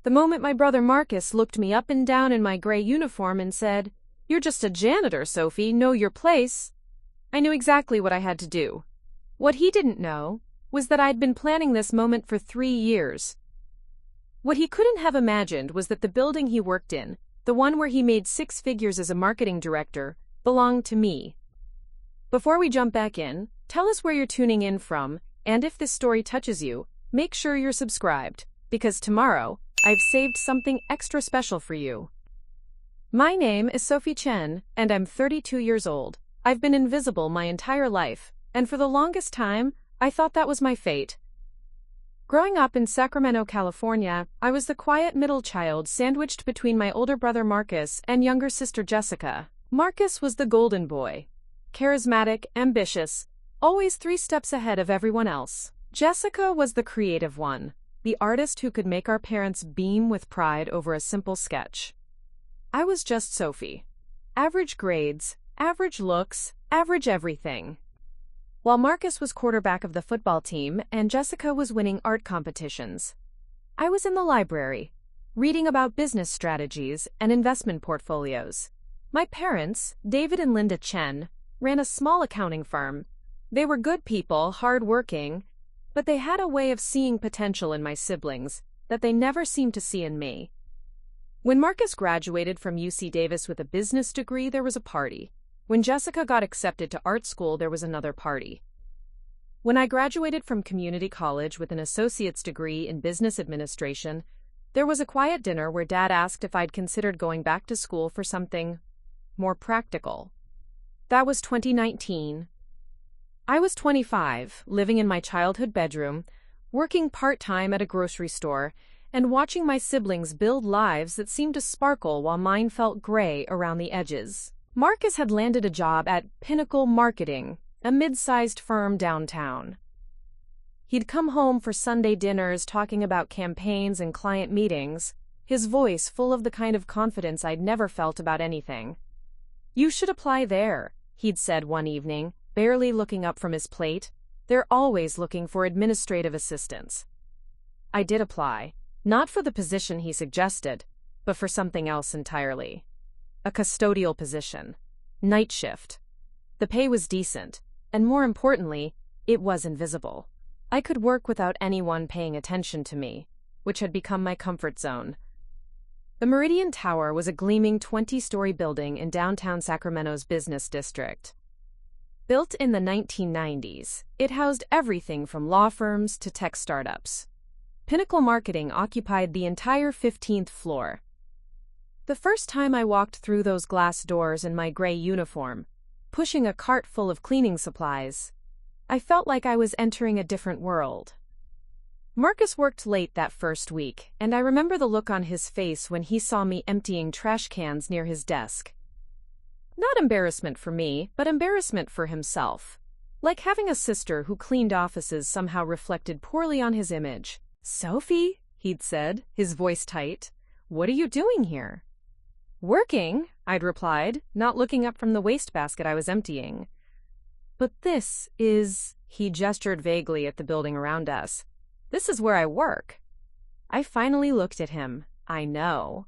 The moment my brother Marcus looked me up and down in my gray uniform and said, "You're just a janitor, Sophie, know your place," I knew exactly what I had to do. What he didn't know was that I'd been planning this moment for 3 years. What he couldn't have imagined was that the building he worked in, the one where he made 6 figures as a marketing director, belonged to me. Before we jump back in, tell us where you're tuning in from, and if this story touches you, make sure you're subscribed, because tomorrow, I've saved something extra special for you. My name is Sophie Chen, and I'm 32 years old. I've been invisible my entire life, and for the longest time, I thought that was my fate. Growing up in Sacramento, California, I was the quiet middle child sandwiched between my older brother Marcus and younger sister Jessica. Marcus was the golden boy. Charismatic, ambitious, always 3 steps ahead of everyone else. Jessica was the creative one, the artist who could make our parents beam with pride over a simple sketch. I was just Sophie. Average grades, average looks, average everything. While Marcus was quarterback of the football team and Jessica was winning art competitions, I was in the library, reading about business strategies and investment portfolios. My parents, David and Linda Chen, ran a small accounting firm. They were good people, hard-working, but they had a way of seeing potential in my siblings that they never seemed to see in me. When Marcus graduated from UC Davis with a business degree, there was a party. When Jessica got accepted to art school, there was another party. When I graduated from community college with an associate's degree in business administration, there was a quiet dinner where Dad asked if I'd considered going back to school for something more practical. That was 2019. I was 25, living in my childhood bedroom, working part-time at a grocery store, and watching my siblings build lives that seemed to sparkle while mine felt gray around the edges. Marcus had landed a job at Pinnacle Marketing, a mid-sized firm downtown. He'd come home for Sunday dinners talking about campaigns and client meetings, his voice full of the kind of confidence I'd never felt about anything. "You should apply there," he'd said one evening, barely looking up from his plate. "They're always looking for administrative assistants." I did apply, not for the position he suggested, but for something else entirely. A custodial position. Night shift. The pay was decent, and more importantly, it was invisible. I could work without anyone paying attention to me, which had become my comfort zone. The Meridian Tower was a gleaming 20-story building in downtown Sacramento's business district. Built in the 1990s, it housed everything from law firms to tech startups. Pinnacle Marketing occupied the entire 15th floor. The first time I walked through those glass doors in my gray uniform, pushing a cart full of cleaning supplies, I felt like I was entering a different world. Marcus worked late that first week, and I remember the look on his face when he saw me emptying trash cans near his desk. Not embarrassment for me, but embarrassment for himself. Like having a sister who cleaned offices somehow reflected poorly on his image. "Sophie," he'd said, his voice tight, "what are you doing here?" "Working," I'd replied, not looking up from the wastebasket I was emptying. "But this is," he gestured vaguely at the building around us, "this is where I work." I finally looked at him. I know.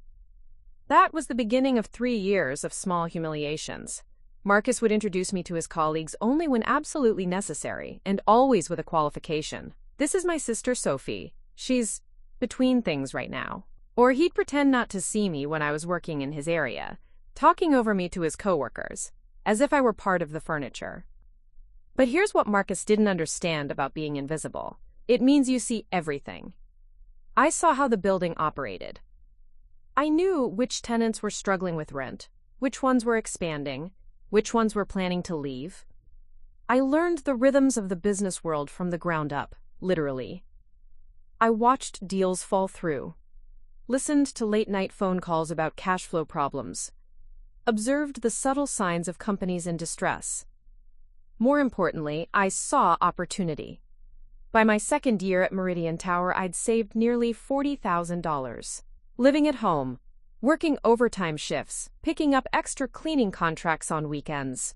That was the beginning of 3 years of small humiliations. Marcus would introduce me to his colleagues only when absolutely necessary, and always with a qualification. "This is my sister Sophie. She's between things right now." Or he'd pretend not to see me when I was working in his area, talking over me to his coworkers, as if I were part of the furniture. But here's what Marcus didn't understand about being invisible. It means you see everything. I saw how the building operated. I knew which tenants were struggling with rent, which ones were expanding, which ones were planning to leave. I learned the rhythms of the business world from the ground up, literally. I watched deals fall through, listened to late-night phone calls about cash flow problems, observed the subtle signs of companies in distress. More importantly, I saw opportunity. By my second year at Meridian Tower, I'd saved nearly $40,000. Living at home, working overtime shifts, picking up extra cleaning contracts on weekends.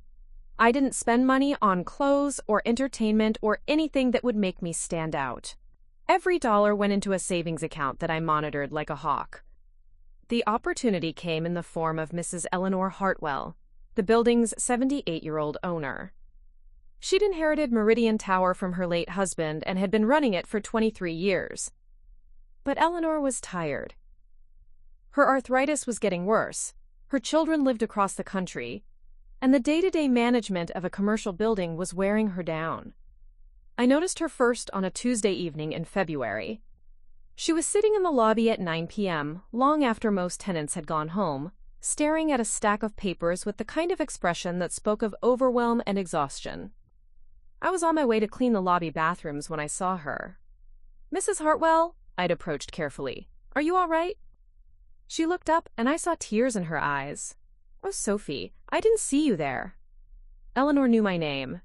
I didn't spend money on clothes or entertainment or anything that would make me stand out. Every dollar went into a savings account that I monitored like a hawk. The opportunity came in the form of Mrs. Eleanor Hartwell, the building's 78-year-old owner. She'd inherited Meridian Tower from her late husband and had been running it for 23 years. But Eleanor was tired. Her arthritis was getting worse, her children lived across the country, and the day-to-day management of a commercial building was wearing her down. I noticed her first on a Tuesday evening in February. She was sitting in the lobby at 9 p.m., long after most tenants had gone home, staring at a stack of papers with the kind of expression that spoke of overwhelm and exhaustion. I was on my way to clean the lobby bathrooms when I saw her. "Mrs. Hartwell," I'd approached carefully. "Are you all right?" She looked up, and I saw tears in her eyes. "Oh, Sophie, I didn't see you there." Eleanor knew my name.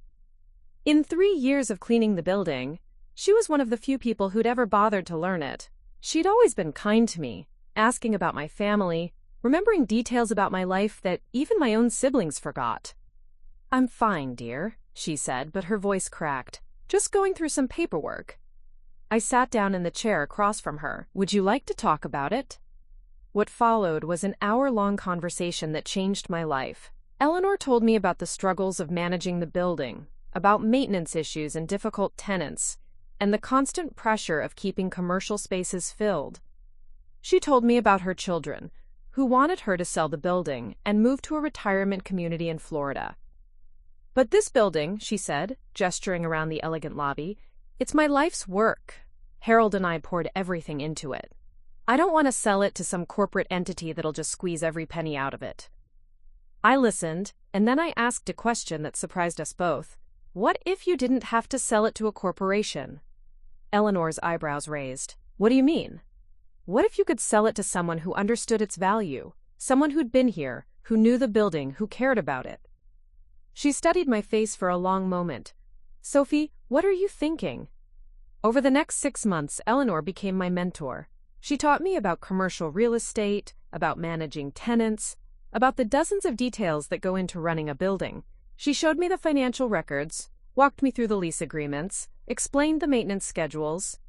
In 3 years of cleaning the building, she was one of the few people who'd ever bothered to learn it. She'd always been kind to me, asking about my family, remembering details about my life that even my own siblings forgot. "I'm fine, dear," she said, but her voice cracked. "Just going through some paperwork." I sat down in the chair across from her. "Would you like to talk about it?" What followed was an hour-long conversation that changed my life. Eleanor told me about the struggles of managing the building, about maintenance issues and difficult tenants, and the constant pressure of keeping commercial spaces filled. She told me about her children, who wanted her to sell the building and move to a retirement community in Florida. "But this building," she said, gesturing around the elegant lobby, "it's my life's work. Harold and I poured everything into it. I don't want to sell it to some corporate entity that'll just squeeze every penny out of it." I listened, and then I asked a question that surprised us both. "What if you didn't have to sell it to a corporation?" Eleanor's eyebrows raised. "What do you mean?" "What if you could sell it to someone who understood its value, someone who'd been here, who knew the building, who cared about it?" She studied my face for a long moment. "Sophie, what are you thinking?" Over the next 6 months, Eleanor became my mentor. She taught me about commercial real estate, about managing tenants, about the dozens of details that go into running a building. She showed me the financial records, walked me through the lease agreements, explained the maintenance schedules.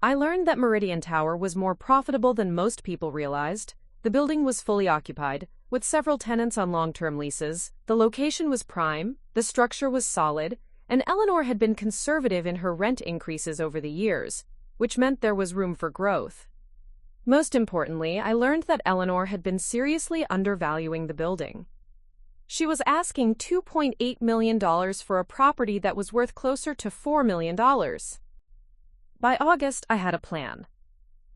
I learned that Meridian Tower was more profitable than most people realized. The building was fully occupied, with several tenants on long-term leases. The location was prime, the structure was solid, and Eleanor had been conservative in her rent increases over the years, which meant there was room for growth. Most importantly, I learned that Eleanor had been seriously undervaluing the building. She was asking $2.8 million for a property that was worth closer to $4 million. By August, I had a plan.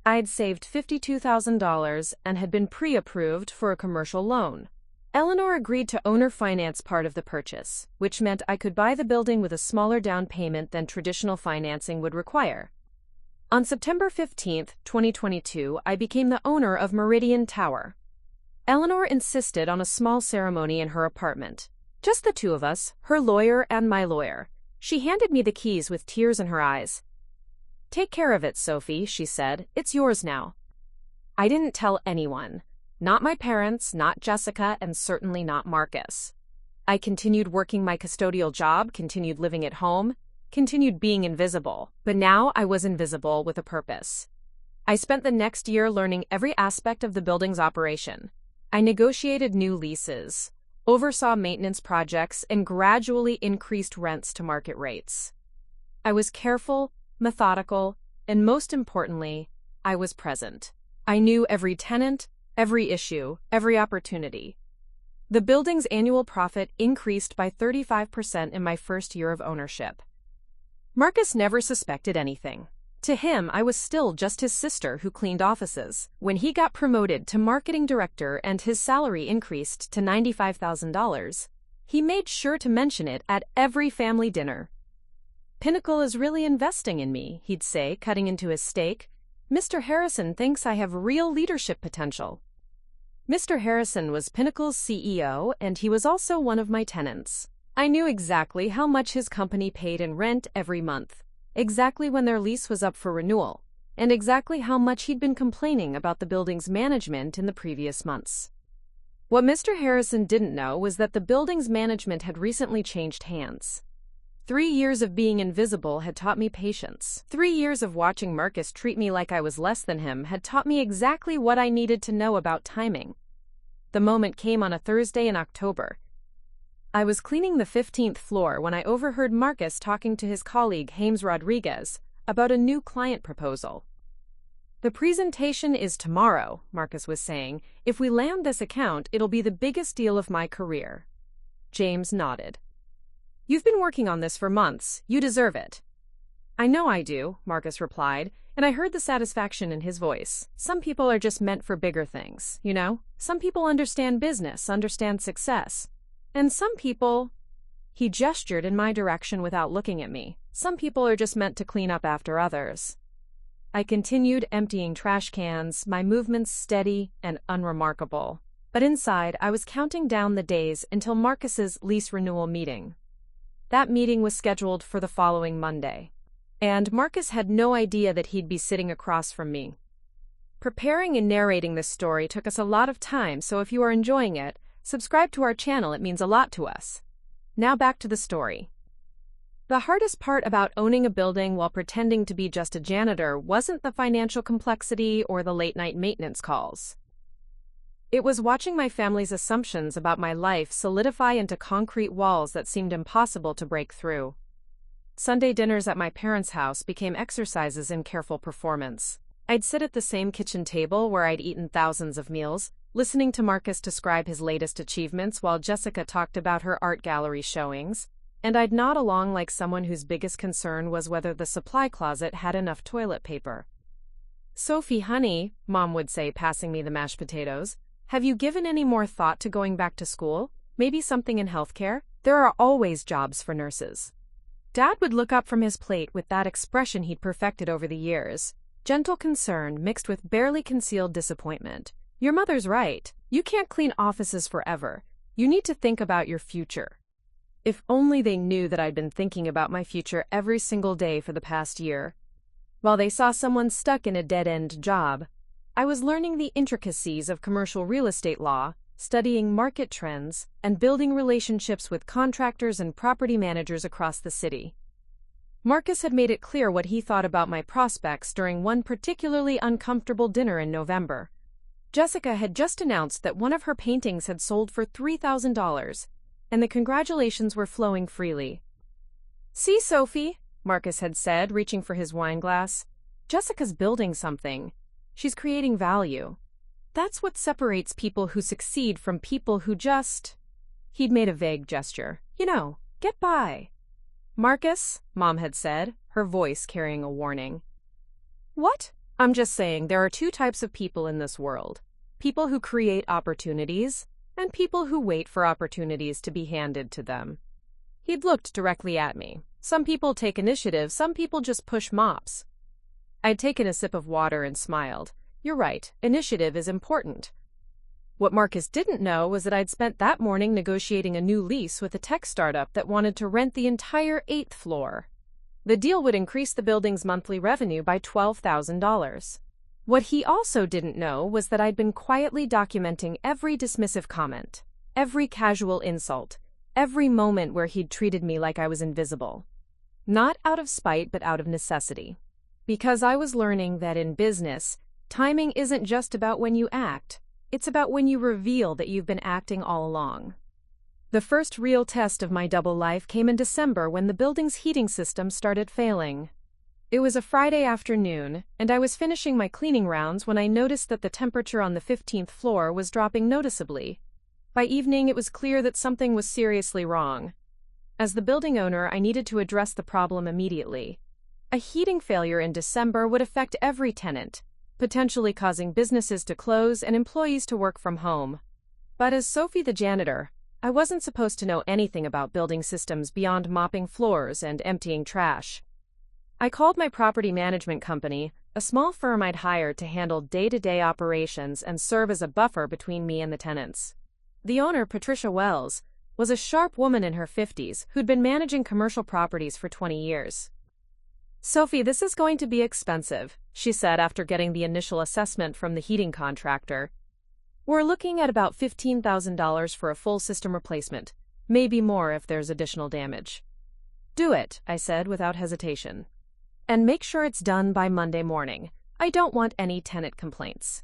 I had saved $52,000 and had been pre-approved for a commercial loan. Eleanor agreed to owner finance part of the purchase, which meant I could buy the building with a smaller down payment than traditional financing would require. On September 15, 2022, I became the owner of Meridian Tower. Eleanor insisted on a small ceremony in her apartment. Just the two of us, her lawyer and my lawyer. She handed me the keys with tears in her eyes. "Take care of it, Sophie," she said. "It's yours now." I didn't tell anyone. Not my parents, not Jessica, and certainly not Marcus. I continued working my custodial job, continued living at home, continued being invisible. But now I was invisible with a purpose. I spent the next year learning every aspect of the building's operation. I negotiated new leases, oversaw maintenance projects, and gradually increased rents to market rates. I was careful, methodical, and most importantly, I was present. I knew every tenant, every issue, every opportunity. The building's annual profit increased by 35% in my first year of ownership. Marcus never suspected anything. To him, I was still just his sister who cleaned offices. When he got promoted to marketing director and his salary increased to $95,000, he made sure to mention it at every family dinner. "Pinnacle is really investing in me," he'd say, cutting into his steak. "Mr. Harrison thinks I have real leadership potential." Mr. Harrison was Pinnacle's CEO, and he was also one of my tenants. I knew exactly how much his company paid in rent every month, exactly when their lease was up for renewal, and exactly how much he'd been complaining about the building's management in the previous months. What Mr. Harrison didn't know was that the building's management had recently changed hands. 3 years of being invisible had taught me patience. 3 years of watching Marcus treat me like I was less than him had taught me exactly what I needed to know about timing. The moment came on a Thursday in October. I was cleaning the 15th floor when I overheard Marcus talking to his colleague James Rodriguez about a new client proposal. "The presentation is tomorrow," Marcus was saying. "If we land this account, it'll be the biggest deal of my career." James nodded. "You've been working on this for months. You deserve it." "I know I do," Marcus replied, and I heard the satisfaction in his voice. Some people are just meant for bigger things, you know? Some people understand business, understand success. And some people— He gestured in my direction without looking at me. "Some people are just meant to clean up after others." I continued emptying trash cans, my movements steady and unremarkable. But inside, I was counting down the days until Marcus's lease renewal meeting. That meeting was scheduled for the following Monday. And Marcus had no idea that he'd be sitting across from me. Preparing and narrating this story took us a lot of time, so if you are enjoying it, subscribe to our channel. It means a lot to us. Now back to the story. The hardest part about owning a building while pretending to be just a janitor wasn't the financial complexity or the late-night maintenance calls. It was watching my family's assumptions about my life solidify into concrete walls that seemed impossible to break through. Sunday dinners at my parents' house became exercises in careful performance. I'd sit at the same kitchen table where I'd eaten thousands of meals, listening to Marcus describe his latest achievements while Jessica talked about her art gallery showings, and I'd nod along like someone whose biggest concern was whether the supply closet had enough toilet paper. "Sophie, honey," Mom would say, passing me the mashed potatoes, "have you given any more thought to going back to school? Maybe something in healthcare? There are always jobs for nurses." Dad would look up from his plate with that expression he'd perfected over the years, gentle concern mixed with barely concealed disappointment. "Your mother's right. You can't clean offices forever. You need to think about your future." If only they knew that I'd been thinking about my future every single day for the past year. While they saw someone stuck in a dead-end job, I was learning the intricacies of commercial real estate law, studying market trends, and building relationships with contractors and property managers across the city. Marcus had made it clear what he thought about my prospects during one particularly uncomfortable dinner in November. Jessica had just announced that one of her paintings had sold for $3,000, and the congratulations were flowing freely. "See, Sophie," Marcus had said, reaching for his wine glass. "Jessica's building something. She's creating value. That's what separates people who succeed from people who just—" He'd made a vague gesture. "You know, get by." "Marcus," Mom had said, her voice carrying a warning. "What?" "I'm just saying there are two types of people in this world. People who create opportunities, and people who wait for opportunities to be handed to them." He'd looked directly at me. "Some people take initiative, some people just push mops." I'd taken a sip of water and smiled. "You're right, initiative is important." What Marcus didn't know was that I'd spent that morning negotiating a new lease with a tech startup that wanted to rent the entire 8th floor. The deal would increase the building's monthly revenue by $12,000. What he also didn't know was that I'd been quietly documenting every dismissive comment, every casual insult, every moment where he'd treated me like I was invisible. Not out of spite, but out of necessity. Because I was learning that in business, timing isn't just about when you act, it's about when you reveal that you've been acting all along. The first real test of my double life came in December when the building's heating system started failing. It was a Friday afternoon, and I was finishing my cleaning rounds when I noticed that the temperature on the 15th floor was dropping noticeably. By evening, it was clear that something was seriously wrong. As the building owner, I needed to address the problem immediately. A heating failure in December would affect every tenant, potentially causing businesses to close and employees to work from home. But as Sophie the janitor, I wasn't supposed to know anything about building systems beyond mopping floors and emptying trash. I called my property management company, a small firm I'd hired to handle day-to-day operations and serve as a buffer between me and the tenants. The owner, Patricia Wells, was a sharp woman in her 50s who'd been managing commercial properties for 20 years. "Sophie, this is going to be expensive," she said after getting the initial assessment from the heating contractor. "We're looking at about $15,000 for a full system replacement, maybe more if there's additional damage." Do it, I said without hesitation. And make sure it's done by Monday morning. I don't want any tenant complaints.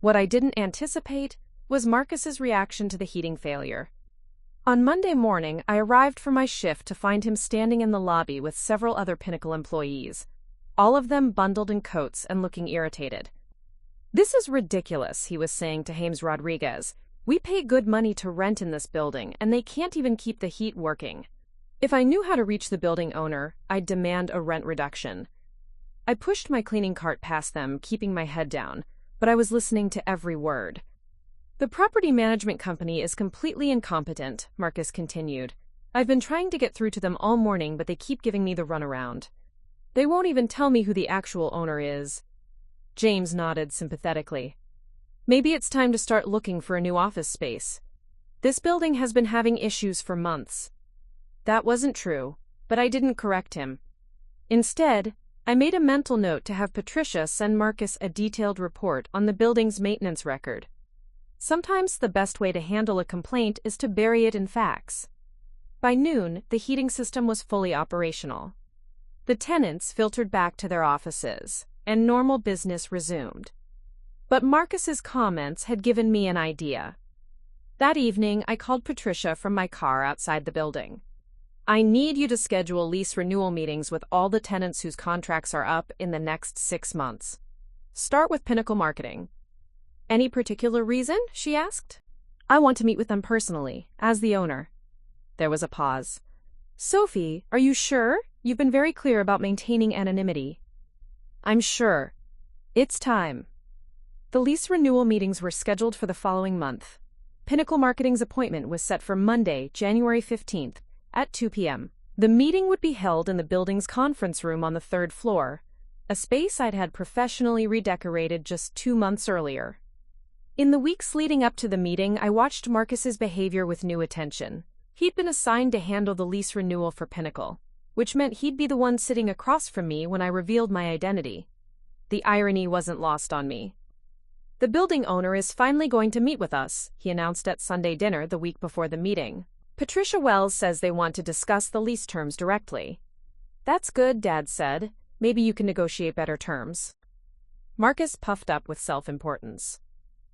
What I didn't anticipate was Marcus's reaction to the heating failure. On Monday morning, I arrived for my shift to find him standing in the lobby with several other Pinnacle employees, all of them bundled in coats and looking irritated. "This is ridiculous," he was saying to James Rodriguez. "We pay good money to rent in this building, and they can't even keep the heat working. If I knew how to reach the building owner, I'd demand a rent reduction." I pushed my cleaning cart past them, keeping my head down, but I was listening to every word. "The property management company is completely incompetent," Marcus continued. "I've been trying to get through to them all morning, but they keep giving me the runaround. They won't even tell me who the actual owner is." James nodded sympathetically. "Maybe it's time to start looking for a new office space. This building has been having issues for months." That wasn't true, but I didn't correct him. Instead, I made a mental note to have Patricia send Marcus a detailed report on the building's maintenance record. Sometimes the best way to handle a complaint is to bury it in facts. By noon, the heating system was fully operational. The tenants filtered back to their offices, and normal business resumed. But Marcus's comments had given me an idea. That evening, I called Patricia from my car outside the building. "I need you to schedule lease renewal meetings with all the tenants whose contracts are up in the next 6 months. Start with Pinnacle Marketing." "Any particular reason?" she asked. "I want to meet with them personally, as the owner." There was a pause. "Sophie, are you sure? You've been very clear about maintaining anonymity." "I'm sure. It's time." The lease renewal meetings were scheduled for the following month. Pinnacle Marketing's appointment was set for Monday, January 15th, at 2 p.m. The meeting would be held in the building's conference room on the 3rd floor, a space I'd had professionally redecorated just 2 months earlier. In the weeks leading up to the meeting, I watched Marcus's behavior with new attention. He'd been assigned to handle the lease renewal for Pinnacle, which meant he'd be the one sitting across from me when I revealed my identity. The irony wasn't lost on me. "The building owner is finally going to meet with us," he announced at Sunday dinner the week before the meeting. "Patricia Wells says they want to discuss the lease terms directly." "That's good," Dad said. "Maybe you can negotiate better terms." Marcus puffed up with self-importance.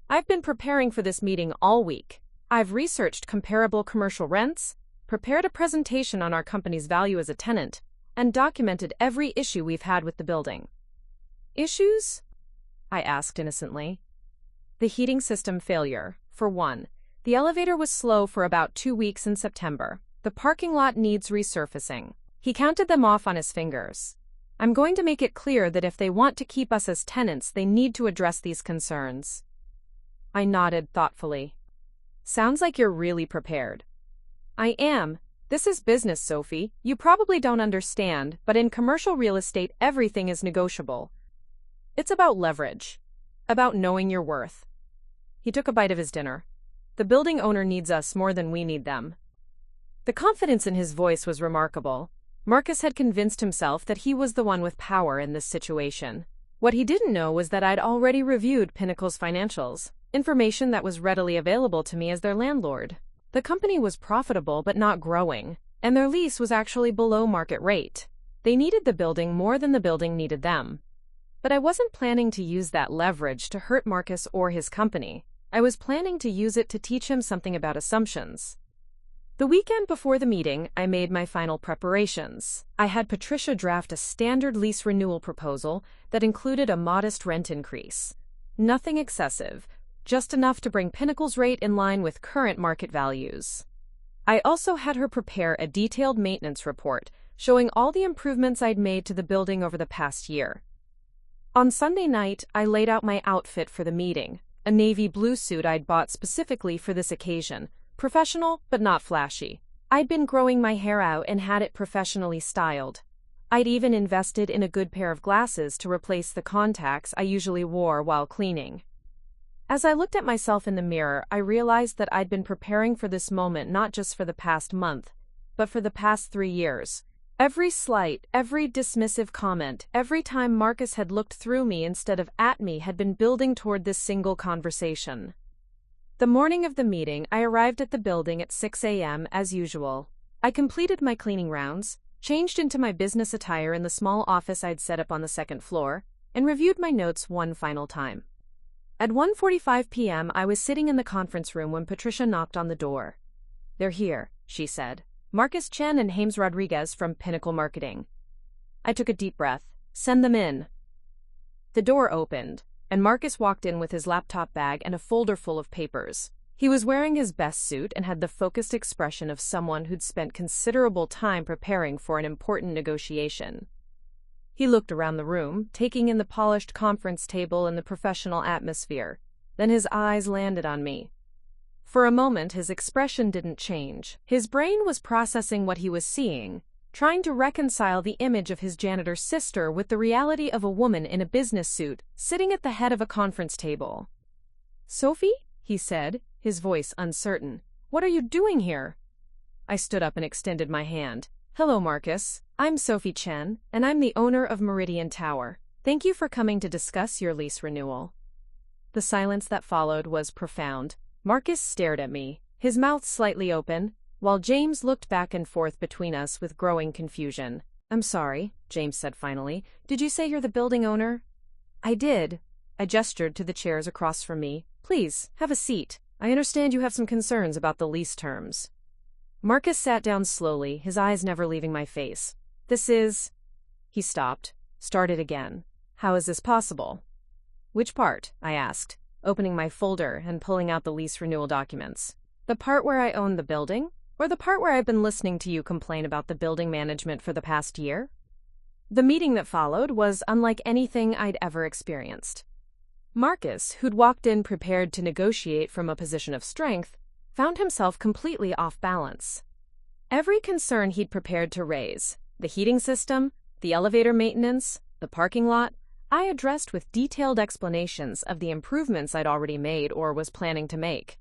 "I've been preparing for this meeting all week. I've researched comparable commercial rents, prepared a presentation on our company's value as a tenant, and documented every issue we've had with the building." "Issues?" I asked innocently. "The heating system failure, for one. The elevator was slow for about 2 weeks in September. The parking lot needs resurfacing." He counted them off on his fingers. "I'm going to make it clear that if they want to keep us as tenants, they need to address these concerns." I nodded thoughtfully. "Sounds like you're really prepared." "I am. This is business, Sophie. You probably don't understand, but in commercial real estate, everything is negotiable. It's about leverage, about knowing your worth." He took a bite of his dinner. "The building owner needs us more than we need them." The confidence in his voice was remarkable. Marcus had convinced himself that he was the one with power in this situation. What he didn't know was that I'd already reviewed Pinnacle's financials, information that was readily available to me as their landlord. The company was profitable but not growing, and their lease was actually below market rate. They needed the building more than the building needed them. But I wasn't planning to use that leverage to hurt Marcus or his company. I was planning to use it to teach him something about assumptions. The weekend before the meeting, I made my final preparations. I had Patricia draft a standard lease renewal proposal that included a modest rent increase. Nothing excessive, just enough to bring Pinnacle's rate in line with current market values. I also had her prepare a detailed maintenance report showing all the improvements I'd made to the building over the past year. On Sunday night, I laid out my outfit for the meeting, a navy blue suit I'd bought specifically for this occasion, professional but not flashy. I'd been growing my hair out and had it professionally styled. I'd even invested in a good pair of glasses to replace the contacts I usually wore while cleaning. As I looked at myself in the mirror, I realized that I'd been preparing for this moment not just for the past month, but for the past 3 years. Every slight, every dismissive comment, every time Marcus had looked through me instead of at me had been building toward this single conversation. The morning of the meeting, I arrived at the building at 6 a.m. as usual. I completed my cleaning rounds, changed into my business attire in the small office I'd set up on the second floor, and reviewed my notes one final time. At 1:45 p.m., I was sitting in the conference room when Patricia knocked on the door. "They're here," she said. "Marcus Chen and James Rodriguez from Pinnacle Marketing." I took a deep breath. "Send them in." The door opened, and Marcus walked in with his laptop bag and a folder full of papers. He was wearing his best suit and had the focused expression of someone who'd spent considerable time preparing for an important negotiation. He looked around the room, taking in the polished conference table and the professional atmosphere. Then his eyes landed on me. For a moment, his expression didn't change. His brain was processing what he was seeing, trying to reconcile the image of his janitor's sister with the reality of a woman in a business suit sitting at the head of a conference table. "Sophie?" he said, his voice uncertain. "What are you doing here?" I stood up and extended my hand. "Hello, Marcus. I'm Sophie Chen, and I'm the owner of Meridian Tower. Thank you for coming to discuss your lease renewal." The silence that followed was profound. Marcus stared at me, his mouth slightly open, while James looked back and forth between us with growing confusion. "I'm sorry," James said finally. "Did you say you're the building owner?" "I did." I gestured to the chairs across from me. "Please, have a seat. I understand you have some concerns about the lease terms." Marcus sat down slowly, his eyes never leaving my face. "This is—" He stopped, started again. "How is this possible?" "Which part?" I asked, opening my folder and pulling out the lease renewal documents. "The part where I own the building? Or the part where I've been listening to you complain about the building management for the past year?" The meeting that followed was unlike anything I'd ever experienced. Marcus, who'd walked in prepared to negotiate from a position of strength, found himself completely off balance. Every concern he'd prepared to raise, the heating system, the elevator maintenance, the parking lot, I addressed with detailed explanations of the improvements I'd already made or was planning to make.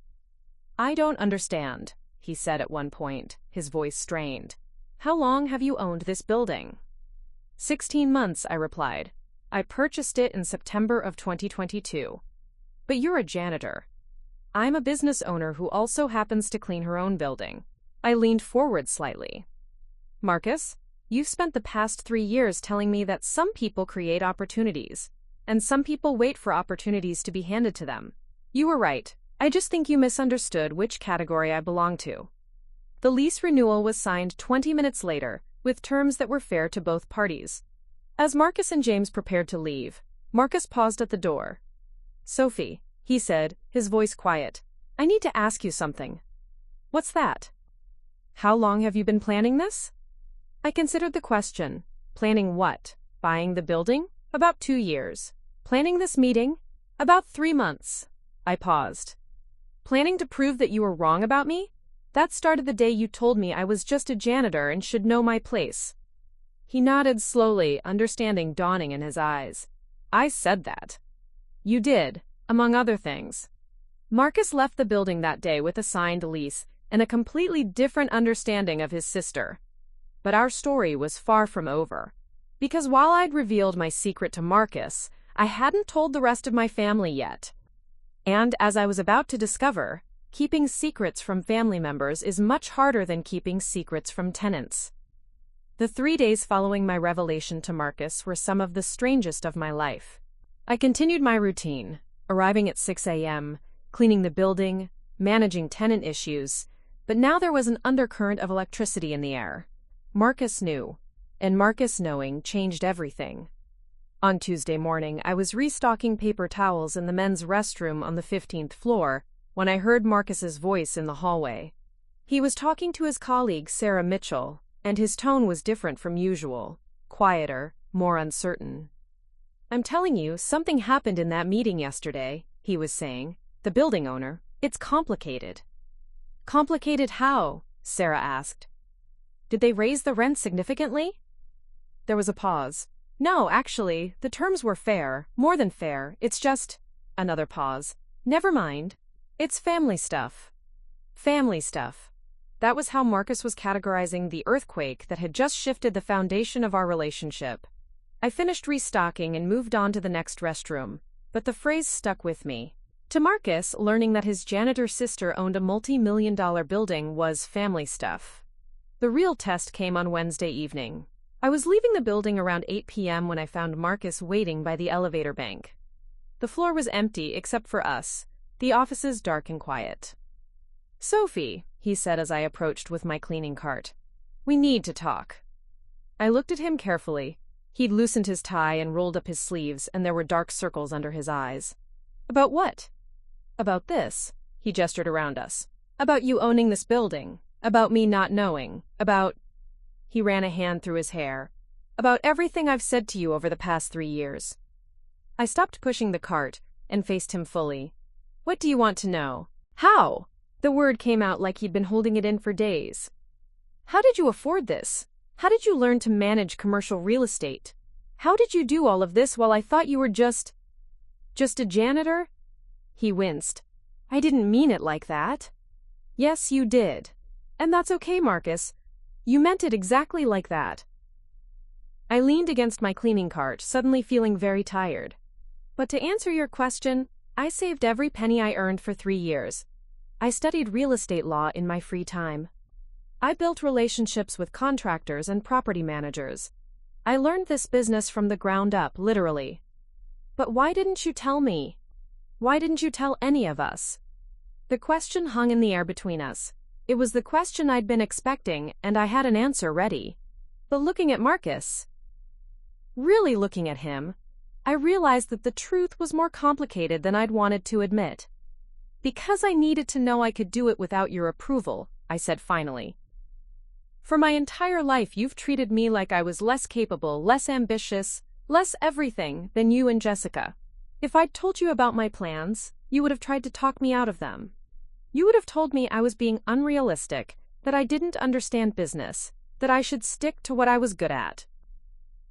"I don't understand," he said at one point, his voice strained. "How long have you owned this building?" 16 months, I replied. "I purchased it in September of 2022. "But you're a janitor." "I'm a business owner who also happens to clean her own building." I leaned forward slightly. "Marcus, you've spent the past 3 years telling me that some people create opportunities, and some people wait for opportunities to be handed to them. You were right. I just think you misunderstood which category I belong to." The lease renewal was signed 20 minutes later, with terms that were fair to both parties. As Marcus and James prepared to leave, Marcus paused at the door. "Sophie," he said, his voice quiet, "I need to ask you something." "What's that?" "How long have you been planning this?" I considered the question. Planning what? Buying the building? About 2 years. Planning this meeting? About 3 months. I paused. Planning to prove that you were wrong about me? That started the day you told me I was just a janitor and should know my place. He nodded slowly, understanding dawning in his eyes. "I said that." "You did, among other things." Marcus left the building that day with a signed lease and a completely different understanding of his sister. But our story was far from over. Because while I'd revealed my secret to Marcus, I hadn't told the rest of my family yet. And as I was about to discover, keeping secrets from family members is much harder than keeping secrets from tenants. The 3 days following my revelation to Marcus were some of the strangest of my life. I continued my routine, arriving at 6 a.m., cleaning the building, managing tenant issues, but now there was an undercurrent of electricity in the air. Marcus knew, and Marcus knowing changed everything. On Tuesday morning, I was restocking paper towels in the men's restroom on the 15th floor when I heard Marcus's voice in the hallway. He was talking to his colleague Sarah Mitchell, and his tone was different from usual, quieter, more uncertain. "I'm telling you, something happened in that meeting yesterday," he was saying. "The building owner. It's complicated." "Complicated how?" Sarah asked. "Did they raise the rent significantly?" There was a pause. "No, actually, the terms were fair, more than fair, it's just—" Another pause. "Never mind. It's family stuff." Family stuff. That was how Marcus was categorizing the earthquake that had just shifted the foundation of our relationship. I finished restocking and moved on to the next restroom, but the phrase stuck with me. To Marcus, learning that his janitor sister owned a multi-million-dollar building was family stuff. The real test came on Wednesday evening. I was leaving the building around 8 p.m. when I found Marcus waiting by the elevator bank. The floor was empty except for us, the offices dark and quiet. "Sophie," he said as I approached with my cleaning cart. "We need to talk." I looked at him carefully. He'd loosened his tie and rolled up his sleeves, and there were dark circles under his eyes. "About what?" "About this." He gestured around us. "About you owning this building. About me not knowing. About—" He ran a hand through his hair. "About everything I've said to you over the past 3 years." I stopped pushing the cart and faced him fully. "What do you want to know?" "How?" The word came out like he'd been holding it in for days. "How did you afford this? How did you learn to manage commercial real estate? How did you do all of this while I thought you were just a janitor?" He winced. "I didn't mean it like that." "Yes, you did. And that's okay, Marcus. You meant it exactly like that." I leaned against my cleaning cart, suddenly feeling very tired. "But to answer your question, I saved every penny I earned for 3 years. I studied real estate law in my free time. I built relationships with contractors and property managers. I learned this business from the ground up, literally." "But why didn't you tell me? Why didn't you tell any of us?" The question hung in the air between us. It was the question I'd been expecting, and I had an answer ready. But looking at Marcus, really looking at him, I realized that the truth was more complicated than I'd wanted to admit. "Because I needed to know I could do it without your approval," I said finally. "For my entire life you've treated me like I was less capable, less ambitious, less everything than you and Jessica. If I'd told you about my plans, you would have tried to talk me out of them. You would have told me I was being unrealistic, that I didn't understand business, that I should stick to what I was good at."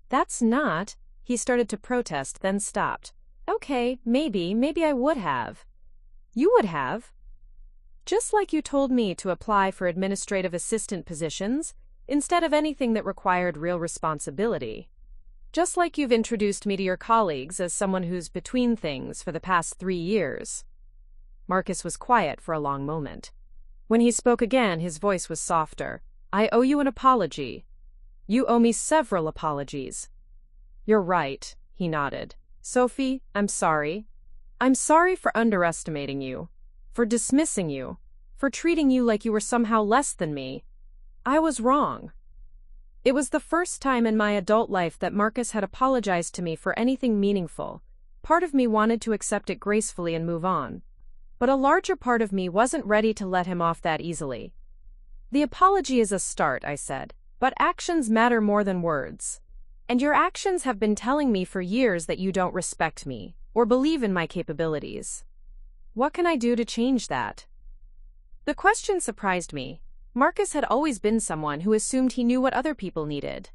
"That's not," he started to protest, then stopped. "Okay, maybe I would have." "You would have. Just like you told me to apply for administrative assistant positions instead of anything that required real responsibility. Just like you've introduced me to your colleagues as someone who's between things for the past 3 years. Marcus was quiet for a long moment. When he spoke again, his voice was softer. "I owe you an apology. You owe me several apologies." "You're right," he nodded. "Sophie, I'm sorry. I'm sorry for underestimating you, for dismissing you, for treating you like you were somehow less than me. I was wrong." It was the first time in my adult life that Marcus had apologized to me for anything meaningful. Part of me wanted to accept it gracefully and move on. But a larger part of me wasn't ready to let him off that easily. "The apology is a start," I said, "but actions matter more than words. And your actions have been telling me for years that you don't respect me, or believe in my capabilities. What can I do to change that?" The question surprised me. Marcus had always been someone who assumed he knew what other people needed.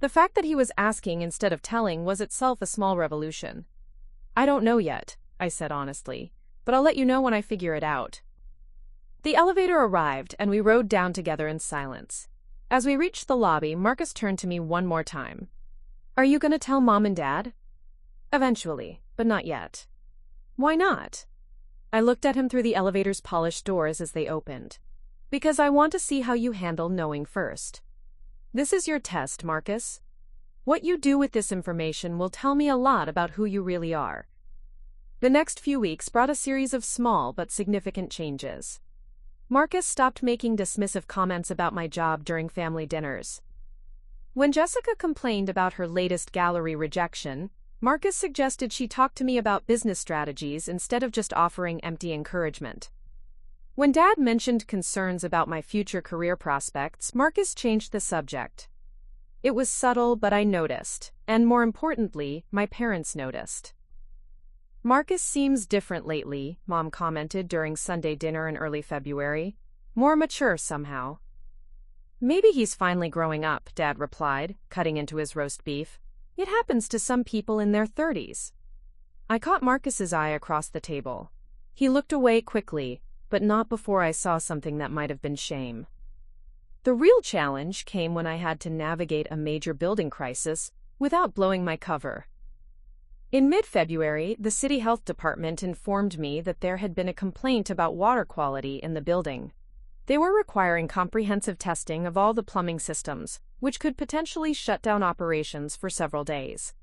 The fact that he was asking instead of telling was itself a small revolution. "I don't know yet," I said honestly, "but I'll let you know when I figure it out." The elevator arrived, and we rode down together in silence. As we reached the lobby, Marcus turned to me one more time. "Are you going to tell Mom and Dad?" "Eventually, but not yet." "Why not?" I looked at him through the elevator's polished doors as they opened. "Because I want to see how you handle knowing first. This is your test, Marcus. What you do with this information will tell me a lot about who you really are." The next few weeks brought a series of small but significant changes. Marcus stopped making dismissive comments about my job during family dinners. When Jessica complained about her latest gallery rejection, Marcus suggested she talk to me about business strategies instead of just offering empty encouragement. When Dad mentioned concerns about my future career prospects, Marcus changed the subject. It was subtle, but I noticed, and more importantly, my parents noticed. "Marcus seems different lately," Mom commented during Sunday dinner in early February. "More mature somehow." "Maybe he's finally growing up," Dad replied, cutting into his roast beef. "It happens to some people in their 30s. I caught Marcus's eye across the table. He looked away quickly, but not before I saw something that might have been shame. The real challenge came when I had to navigate a major building crisis without blowing my cover. In mid-February, the city health department informed me that there had been a complaint about water quality in the building. They were requiring comprehensive testing of all the plumbing systems, which could potentially shut down operations for several days.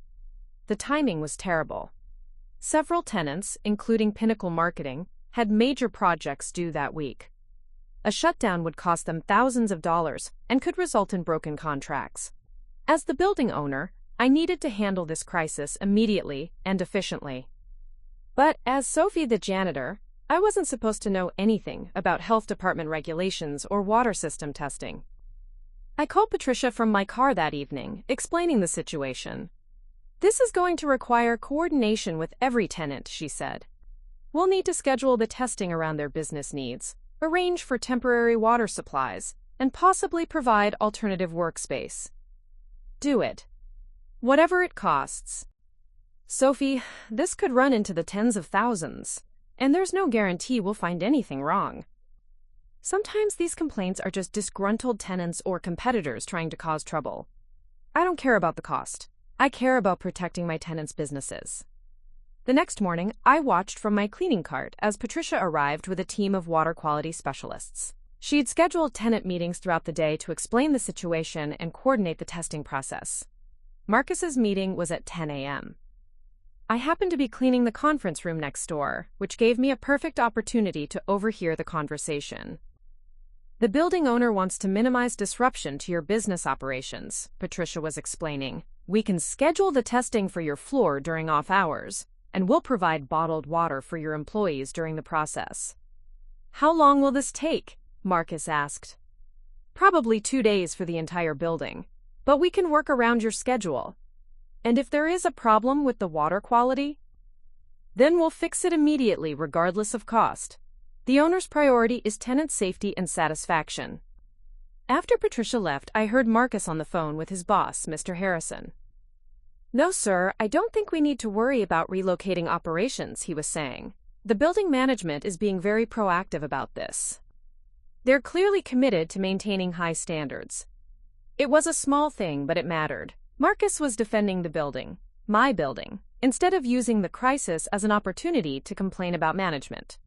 The timing was terrible. Several tenants, including Pinnacle Marketing, had major projects due that week. A shutdown would cost them thousands of dollars and could result in broken contracts. As the building owner, I needed to handle this crisis immediately and efficiently. But as Sophie the janitor, I wasn't supposed to know anything about health department regulations or water system testing. I called Patricia from my car that evening, explaining the situation. "This is going to require coordination with every tenant," she said. "We'll need to schedule the testing around their business needs, arrange for temporary water supplies, and possibly provide alternative workspace. Do it. Whatever it costs." "Sophie, this could run into the tens of thousands, and there's no guarantee we'll find anything wrong. Sometimes these complaints are just disgruntled tenants or competitors trying to cause trouble. I don't care about the cost. I care about protecting my tenants' businesses." The next morning, I watched from my cleaning cart as Patricia arrived with a team of water quality specialists. She'd scheduled tenant meetings throughout the day to explain the situation and coordinate the testing process. Marcus's meeting was at 10 a.m. I happened to be cleaning the conference room next door, which gave me a perfect opportunity to overhear the conversation. "The building owner wants to minimize disruption to your business operations," Patricia was explaining. "We can schedule the testing for your floor during off hours, and we'll provide bottled water for your employees during the process." "How long will this take?" Marcus asked. "Probably 2 days for the entire building, but we can work around your schedule. And if there is a problem with the water quality, then we'll fix it immediately regardless of cost. The owner's priority is tenant safety and satisfaction." After Patricia left, I heard Marcus on the phone with his boss, Mr. Harrison. "No, sir, I don't think we need to worry about relocating operations," he was saying. "The building management is being very proactive about this. They're clearly committed to maintaining high standards." It was a small thing, but it mattered. Marcus was defending the building, my building, instead of using the crisis as an opportunity to complain about management.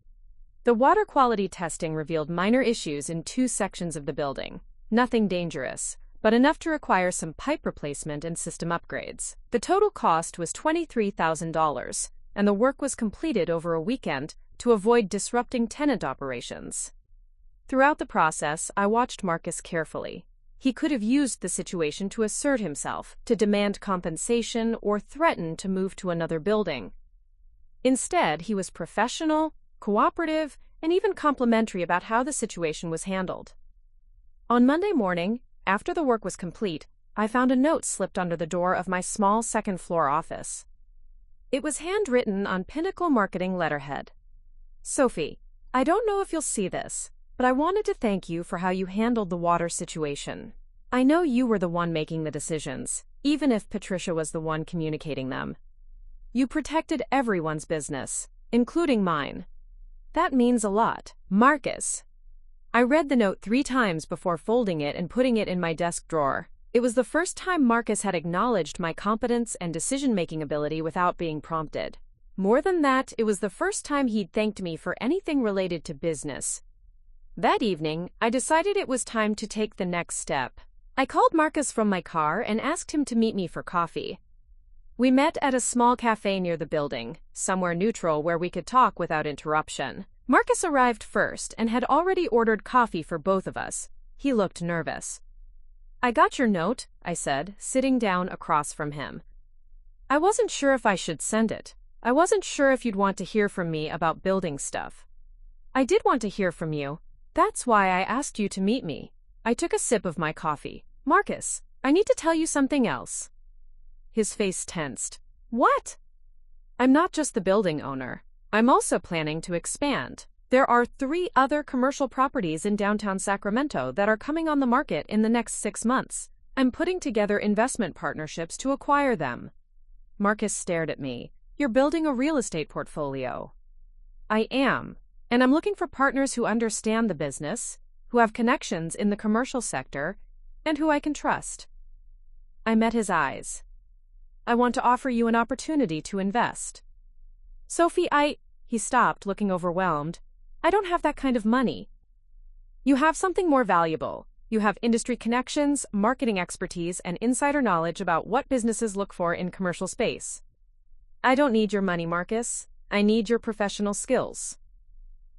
The water quality testing revealed minor issues in 2 sections of the building. Nothing dangerous, but enough to require some pipe replacement and system upgrades. The total cost was $23,000, and the work was completed over a weekend to avoid disrupting tenant operations. Throughout the process, I watched Marcus carefully. He could have used the situation to assert himself, to demand compensation, or threaten to move to another building. Instead, he was professional, cooperative, and even complimentary about how the situation was handled. On Monday morning, after the work was complete, I found a note slipped under the door of my small second-floor office. It was handwritten on Pinnacle Marketing letterhead. "Sophie, I don't know if you'll see this, but I wanted to thank you for how you handled the water situation. I know you were the one making the decisions, even if Patricia was the one communicating them. You protected everyone's business, including mine. That means a lot. Marcus." I read the note 3 times before folding it and putting it in my desk drawer. It was the first time Marcus had acknowledged my competence and decision-making ability without being prompted. More than that, it was the first time he'd thanked me for anything related to business. That evening, I decided it was time to take the next step. I called Marcus from my car and asked him to meet me for coffee. We met at a small cafe near the building, somewhere neutral where we could talk without interruption. Marcus arrived first and had already ordered coffee for both of us. He looked nervous. "I got your note," I said, sitting down across from him. "I wasn't sure if I should send it. I wasn't sure if you'd want to hear from me about building stuff." "I did want to hear from you. That's why I asked you to meet me." I took a sip of my coffee. "Marcus, I need to tell you something else." His face tensed. "What?" "I'm not just the building owner. I'm also planning to expand. There are 3 other commercial properties in downtown Sacramento that are coming on the market in the next 6 months. I'm putting together investment partnerships to acquire them." Marcus stared at me. "You're building a real estate portfolio." "I am, and I'm looking for partners who understand the business, who have connections in the commercial sector, and who I can trust." I met his eyes. "I want to offer you an opportunity to invest." "Sophie, He stopped, looking overwhelmed. "I don't have that kind of money." You have something more valuable. You have industry connections, marketing expertise, and insider knowledge about what businesses look for in commercial space. I don't need your money, Marcus. I need your professional skills.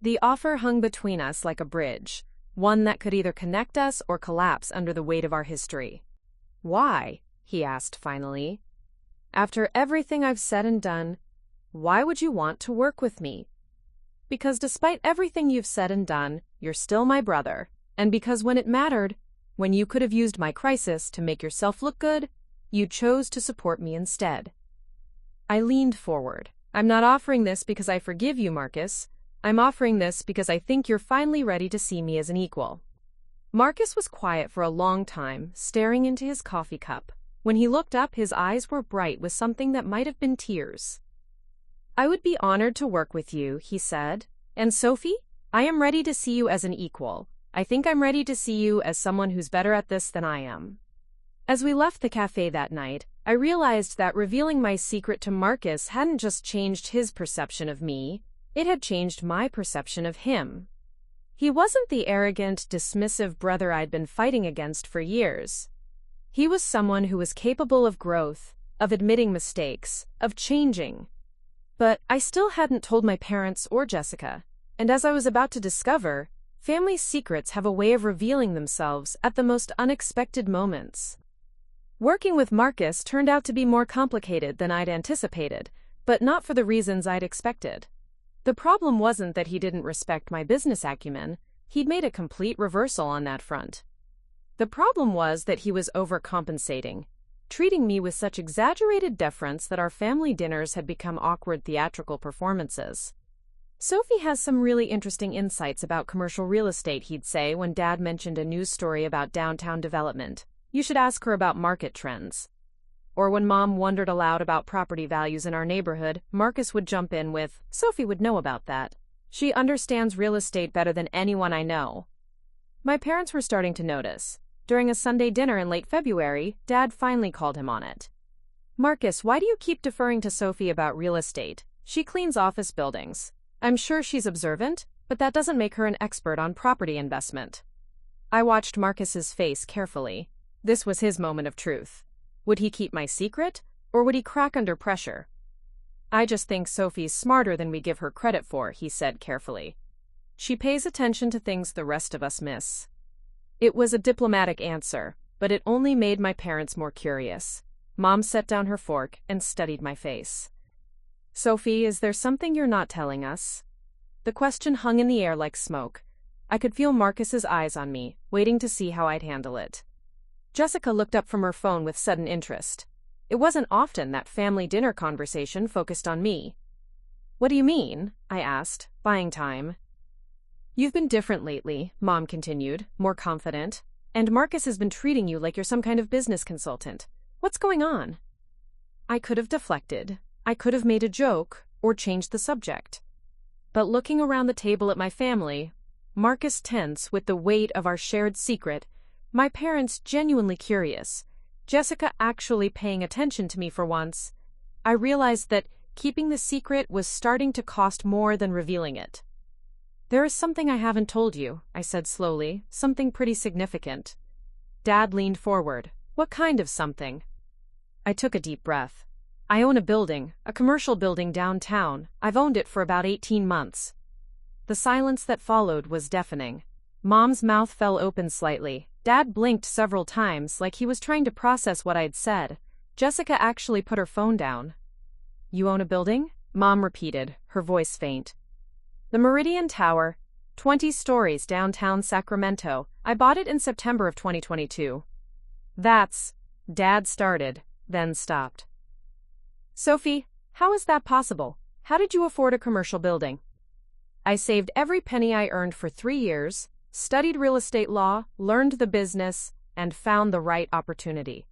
The offer hung between us like a bridge, one that could either connect us or collapse under the weight of our history. Why? He asked finally. After everything I've said and done, why would you want to work with me? Because despite everything you've said and done, you're still my brother. And because when it mattered, when you could have used my crisis to make yourself look good, you chose to support me instead. I leaned forward. I'm not offering this because I forgive you, Marcus. I'm offering this because I think you're finally ready to see me as an equal. Marcus was quiet for a long time, staring into his coffee cup. When he looked up, his eyes were bright with something that might have been tears. I would be honored to work with you, he said. And Sophie, I am ready to see you as an equal. I think I'm ready to see you as someone who's better at this than I am. As we left the cafe that night, I realized that revealing my secret to Marcus hadn't just changed his perception of me, it had changed my perception of him. He wasn't the arrogant, dismissive brother I'd been fighting against for years. He was someone who was capable of growth, of admitting mistakes, of changing. But I still hadn't told my parents or Jessica, and as I was about to discover, family secrets have a way of revealing themselves at the most unexpected moments. Working with Marcus turned out to be more complicated than I'd anticipated, but not for the reasons I'd expected. The problem wasn't that he didn't respect my business acumen, he'd made a complete reversal on that front. The problem was that he was overcompensating, treating me with such exaggerated deference that our family dinners had become awkward theatrical performances. Sophie has some really interesting insights about commercial real estate, he'd say when Dad mentioned a news story about downtown development. You should ask her about market trends. Or when Mom wondered aloud about property values in our neighborhood, Marcus would jump in with, Sophie would know about that. She understands real estate better than anyone I know. My parents were starting to notice. During a Sunday dinner in late February, Dad finally called him on it. Marcus, why do you keep deferring to Sophie about real estate? She cleans office buildings. I'm sure she's observant, but that doesn't make her an expert on property investment. I watched Marcus's face carefully. This was his moment of truth. Would he keep my secret, or would he crack under pressure? I just think Sophie's smarter than we give her credit for, he said carefully. She pays attention to things the rest of us miss. It was a diplomatic answer, but it only made my parents more curious. Mom set down her fork and studied my face. Sophie, is there something you're not telling us? The question hung in the air like smoke. I could feel Marcus's eyes on me, waiting to see how I'd handle it. Jessica looked up from her phone with sudden interest. It wasn't often that family dinner conversation focused on me. What do you mean? I asked, buying time. You've been different lately, Mom continued, more confident, and Marcus has been treating you like you're some kind of business consultant. What's going on? I could have deflected. I could have made a joke or changed the subject. But looking around the table at my family, Marcus tense with the weight of our shared secret, my parents genuinely curious, Jessica actually paying attention to me for once, I realized that keeping the secret was starting to cost more than revealing it. There is something I haven't told you, I said slowly, something pretty significant. Dad leaned forward. What kind of something? I took a deep breath. I own a building, a commercial building downtown. I've owned it for about 18 months. The silence that followed was deafening. Mom's mouth fell open slightly. Dad blinked several times like he was trying to process what I'd said. Jessica actually put her phone down. You own a building? Mom repeated, her voice faint. The Meridian Tower, 20 stories downtown Sacramento. I bought it in September of 2022. Dad started, then stopped. Sophie, how is that possible? How did you afford a commercial building? I saved every penny I earned for 3 years, studied real estate law, learned the business, and found the right opportunity.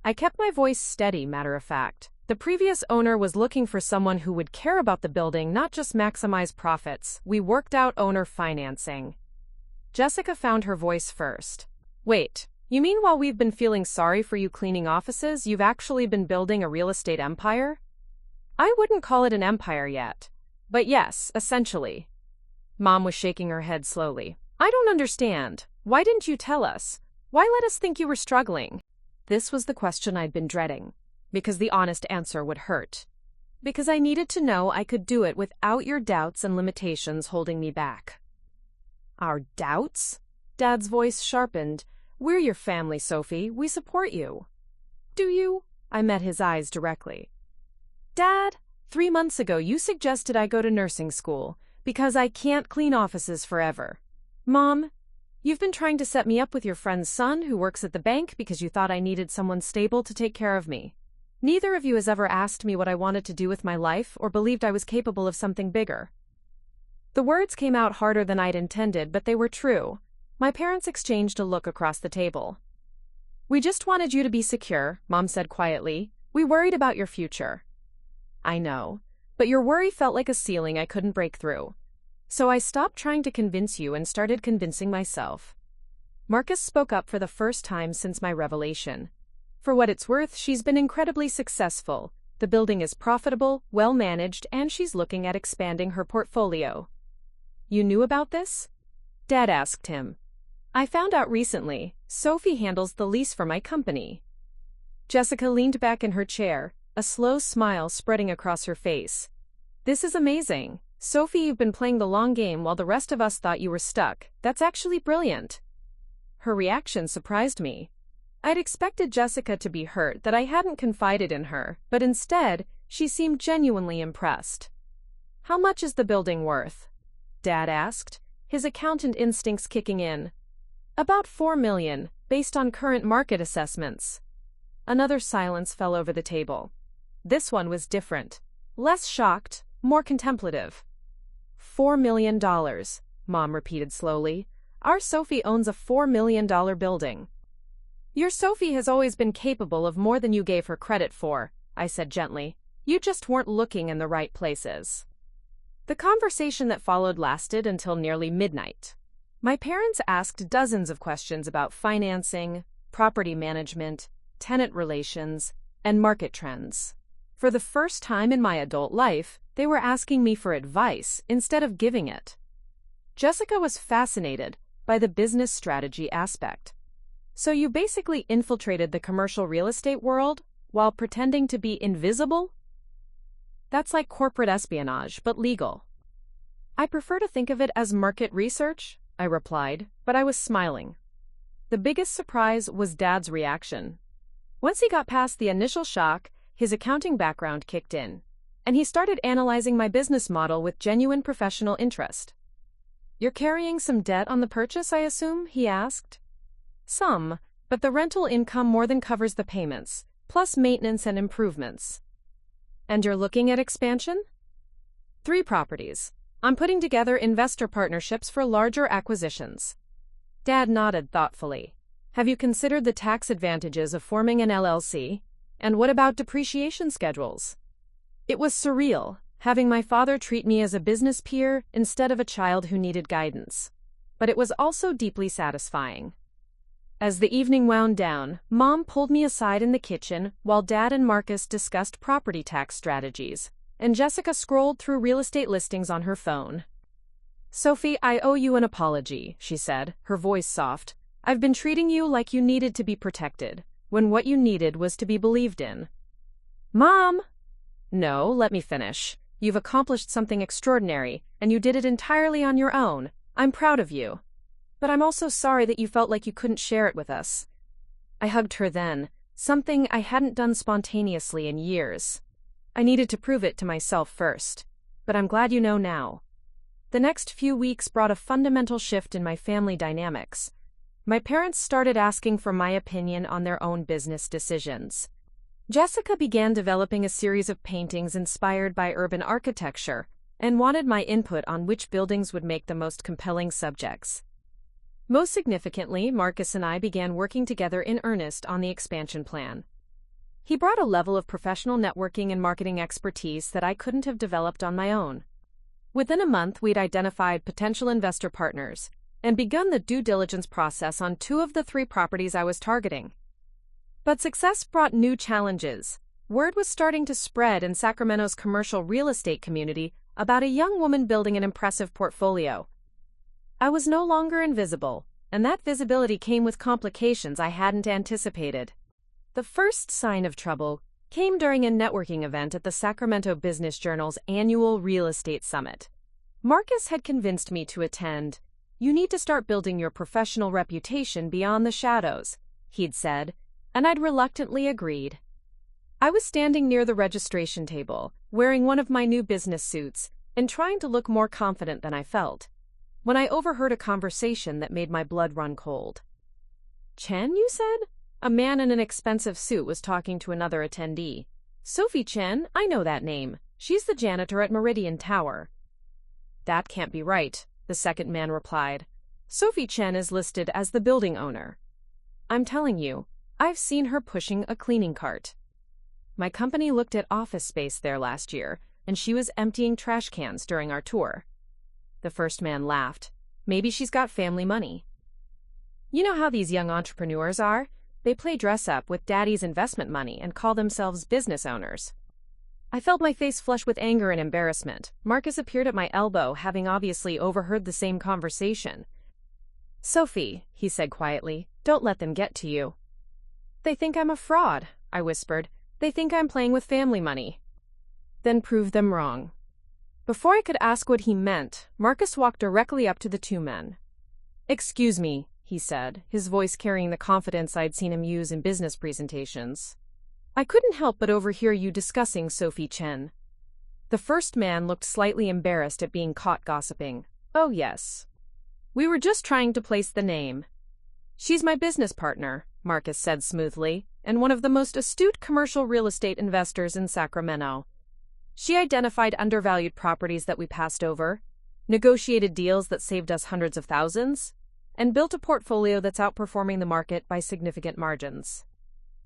I kept my voice steady, matter of fact. The previous owner was looking for someone who would care about the building, not just maximize profits. We worked out owner financing. Jessica found her voice first. Wait, you mean while we've been feeling sorry for you cleaning offices, you've actually been building a real estate empire? I wouldn't call it an empire yet. But yes, essentially. Mom was shaking her head slowly. I don't understand. Why didn't you tell us? Why let us think you were struggling? This was the question I'd been dreading, because the honest answer would hurt. Because I needed to know I could do it without your doubts and limitations holding me back. Our doubts? Dad's voice sharpened. We're your family, Sophie. We support you. Do you? I met his eyes directly. Dad, 3 months ago you suggested I go to nursing school because I can't clean offices forever. Mom, you've been trying to set me up with your friend's son who works at the bank because you thought I needed someone stable to take care of me. Neither of you has ever asked me what I wanted to do with my life or believed I was capable of something bigger. The words came out harder than I'd intended, but they were true. My parents exchanged a look across the table. We just wanted you to be secure, Mom said quietly. We worried about your future. I know, but your worry felt like a ceiling I couldn't break through. So I stopped trying to convince you and started convincing myself. Marcus spoke up for the first time since my revelation. For what it's worth, she's been incredibly successful. The building is profitable, well-managed, and she's looking at expanding her portfolio. You knew about this? Dad asked him. I found out recently. Sophie handles the lease for my company. Jessica leaned back in her chair, a slow smile spreading across her face. This is amazing. Sophie, you've been playing the long game while the rest of us thought you were stuck. That's actually brilliant. Her reaction surprised me. I'd expected Jessica to be hurt that I hadn't confided in her, but instead, she seemed genuinely impressed. How much is the building worth? Dad asked, his accountant instincts kicking in. About $4 million, based on current market assessments. Another silence fell over the table. This one was different. Less shocked, more contemplative. $4 million, Mom repeated slowly. Our Sophie owns a $4 million building. Your Sophie has always been capable of more than you gave her credit for, I said gently. You just weren't looking in the right places. The conversation that followed lasted until nearly midnight. My parents asked dozens of questions about financing, property management, tenant relations, and market trends. For the first time in my adult life, they were asking me for advice instead of giving it. Jessica was fascinated by the business strategy aspect. So you basically infiltrated the commercial real estate world while pretending to be invisible? That's like corporate espionage, but legal. I prefer to think of it as market research, I replied, but I was smiling. The biggest surprise was Dad's reaction. Once he got past the initial shock, his accounting background kicked in, and he started analyzing my business model with genuine professional interest. You're carrying some debt on the purchase, I assume? He asked. Some, but the rental income more than covers the payments, plus maintenance and improvements. And you're looking at expansion? 3 properties. I'm putting together investor partnerships for larger acquisitions. Dad nodded thoughtfully. Have you considered the tax advantages of forming an LLC? And what about depreciation schedules? It was surreal, having my father treat me as a business peer instead of a child who needed guidance. But it was also deeply satisfying. As the evening wound down, Mom pulled me aside in the kitchen while Dad and Marcus discussed property tax strategies, and Jessica scrolled through real estate listings on her phone. Sophie, I owe you an apology, she said, her voice soft. I've been treating you like you needed to be protected, when what you needed was to be believed in. Mom! No, let me finish. You've accomplished something extraordinary, and you did it entirely on your own. I'm proud of you. But I'm also sorry that you felt like you couldn't share it with us. I hugged her then, something I hadn't done spontaneously in years. I needed to prove it to myself first, but I'm glad you know now. The next few weeks brought a fundamental shift in my family dynamics. My parents started asking for my opinion on their own business decisions. Jessica began developing a series of paintings inspired by urban architecture and wanted my input on which buildings would make the most compelling subjects. Most significantly, Marcus and I began working together in earnest on the expansion plan. He brought a level of professional networking and marketing expertise that I couldn't have developed on my own. Within a month, we'd identified potential investor partners and begun the due diligence process on 2 of the 3 properties I was targeting. But success brought new challenges. Word was starting to spread in Sacramento's commercial real estate community about a young woman building an impressive portfolio. I was no longer invisible, and that visibility came with complications I hadn't anticipated. The first sign of trouble came during a networking event at the Sacramento Business Journal's annual real estate summit. Marcus had convinced me to attend. "You need to start building your professional reputation beyond the shadows," he'd said, and I'd reluctantly agreed. I was standing near the registration table, wearing one of my new business suits, and trying to look more confident than I felt, when I overheard a conversation that made my blood run cold. "Chen, you said?" A man in an expensive suit was talking to another attendee. "Sophie Chen, I know that name. She's the janitor at Meridian Tower." "That can't be right," the second man replied. "Sophie Chen is listed as the building owner. I'm telling you, I've seen her pushing a cleaning cart. My company looked at office space there last year, and she was emptying trash cans during our tour." The first man laughed. "Maybe she's got family money." "You know how these young entrepreneurs are? They play dress up with daddy's investment money and call themselves business owners." I felt my face flush with anger and embarrassment. Marcus appeared at my elbow, having obviously overheard the same conversation. "Sophie," he said quietly, "don't let them get to you." "They think I'm a fraud," I whispered. "They think I'm playing with family money." "Then prove them wrong." Before I could ask what he meant, Marcus walked directly up to the two men. "Excuse me," he said, his voice carrying the confidence I'd seen him use in business presentations. "I couldn't help but overhear you discussing Sophie Chen." The first man looked slightly embarrassed at being caught gossiping. "Oh yes. We were just trying to place the name." "She's my business partner," Marcus said smoothly, "and one of the most astute commercial real estate investors in Sacramento. She identified undervalued properties that we passed over, negotiated deals that saved us hundreds of thousands, and built a portfolio that's outperforming the market by significant margins."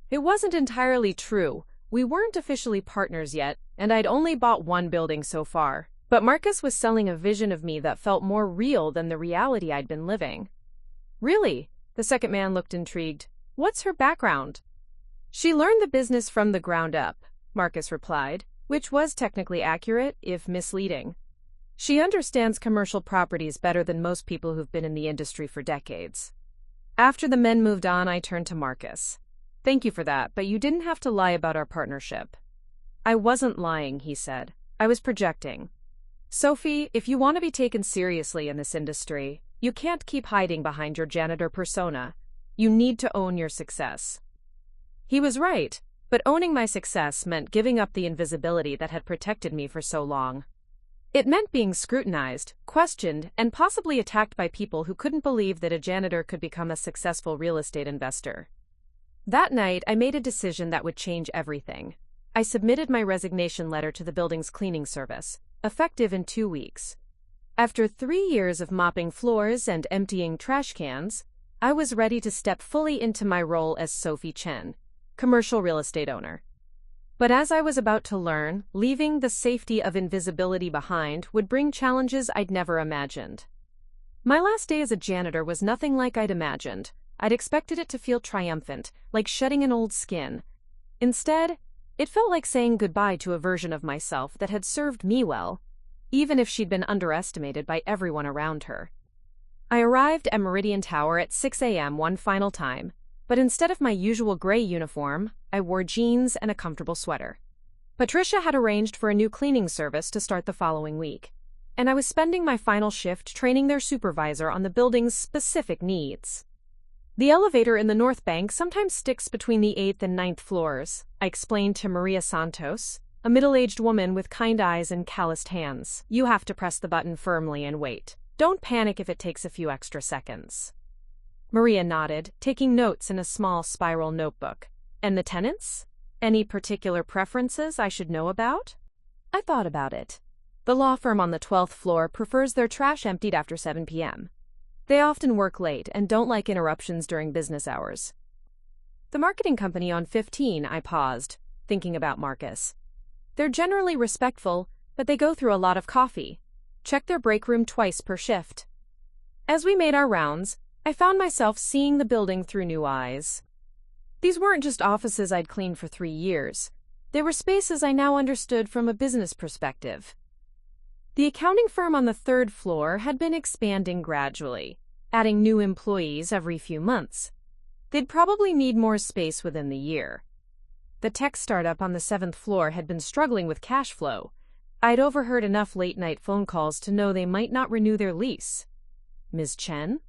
It wasn't entirely true. We weren't officially partners yet, and I'd only bought one building so far. But Marcus was selling a vision of me that felt more real than the reality I'd been living. "Really?" The second man looked intrigued. "What's her background?" "She learned the business from the ground up," Marcus replied, which was technically accurate, if misleading. "She understands commercial properties better than most people who've been in the industry for decades." After the men moved on, I turned to Marcus. "Thank you for that, but you didn't have to lie about our partnership." "I wasn't lying," he said. "I was projecting. Sophie, if you want to be taken seriously in this industry, you can't keep hiding behind your janitor persona. You need to own your success." He was right, but owning my success meant giving up the invisibility that had protected me for so long. It meant being scrutinized, questioned, and possibly attacked by people who couldn't believe that a janitor could become a successful real estate investor. That night, I made a decision that would change everything. I submitted my resignation letter to the building's cleaning service, effective in 2 weeks. After 3 years of mopping floors and emptying trash cans, I was ready to step fully into my role as Sophie Chen, commercial real estate owner. But as I was about to learn, leaving the safety of invisibility behind would bring challenges I'd never imagined. My last day as a janitor was nothing like I'd imagined. I'd expected it to feel triumphant, like shedding an old skin. Instead, it felt like saying goodbye to a version of myself that had served me well, even if she'd been underestimated by everyone around her. I arrived at Meridian Tower at 6 a.m. one final time, but instead of my usual gray uniform, I wore jeans and a comfortable sweater. Patricia had arranged for a new cleaning service to start the following week, and I was spending my final shift training their supervisor on the building's specific needs. "The elevator in the North Bank sometimes sticks between the 8th and 9th floors," I explained to Maria Santos, a middle-aged woman with kind eyes and calloused hands. "You have to press the button firmly and wait. Don't panic if it takes a few extra seconds." Maria nodded, taking notes in a small spiral notebook. "And the tenants? Any particular preferences I should know about?" I thought about it. The law firm on the 12th floor prefers their trash emptied after 7 p.m. They often work late and don't like interruptions during business hours. The marketing company on 15, I paused, thinking about Marcus. They're generally respectful, but they go through a lot of coffee. Check their break room twice per shift. As we made our rounds, I found myself seeing the building through new eyes. These weren't just offices I'd cleaned for 3 years. They were spaces I now understood from a business perspective. The accounting firm on the third floor had been expanding gradually, adding new employees every few months. They'd probably need more space within the year. The tech startup on the seventh floor had been struggling with cash flow. I'd overheard enough late-night phone calls to know they might not renew their lease. "Ms. Chen?"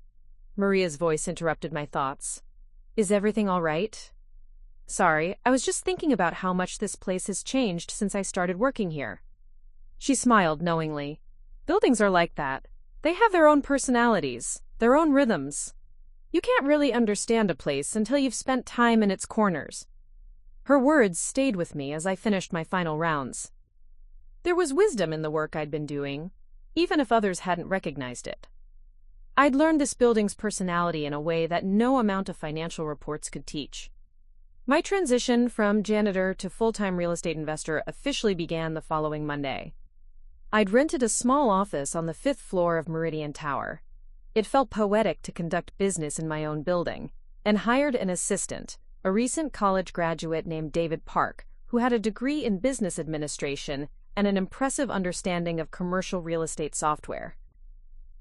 Maria's voice interrupted my thoughts. "Is everything all right?" "Sorry, I was just thinking about how much this place has changed since I started working here." She smiled knowingly. "Buildings are like that. They have their own personalities, their own rhythms. You can't really understand a place until you've spent time in its corners." Her words stayed with me as I finished my final rounds. There was wisdom in the work I'd been doing, even if others hadn't recognized it. I'd learned this building's personality in a way that no amount of financial reports could teach. My transition from janitor to full-time real estate investor officially began the following Monday. I'd rented a small office on the fifth floor of Meridian Tower. It felt poetic to conduct business in my own building, and hired an assistant, a recent college graduate named David Park, who had a degree in business administration and an impressive understanding of commercial real estate software.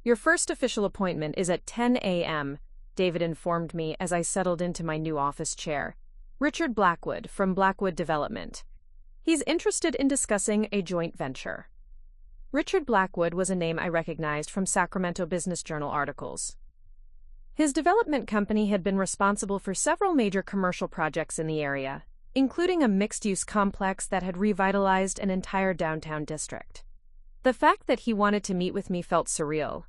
"Your first official appointment is at 10 a.m., David informed me as I settled into my new office chair. "Richard Blackwood from Blackwood Development. He's interested in discussing a joint venture." Richard Blackwood was a name I recognized from Sacramento Business Journal articles. His development company had been responsible for several major commercial projects in the area, including a mixed-use complex that had revitalized an entire downtown district. The fact that he wanted to meet with me felt surreal.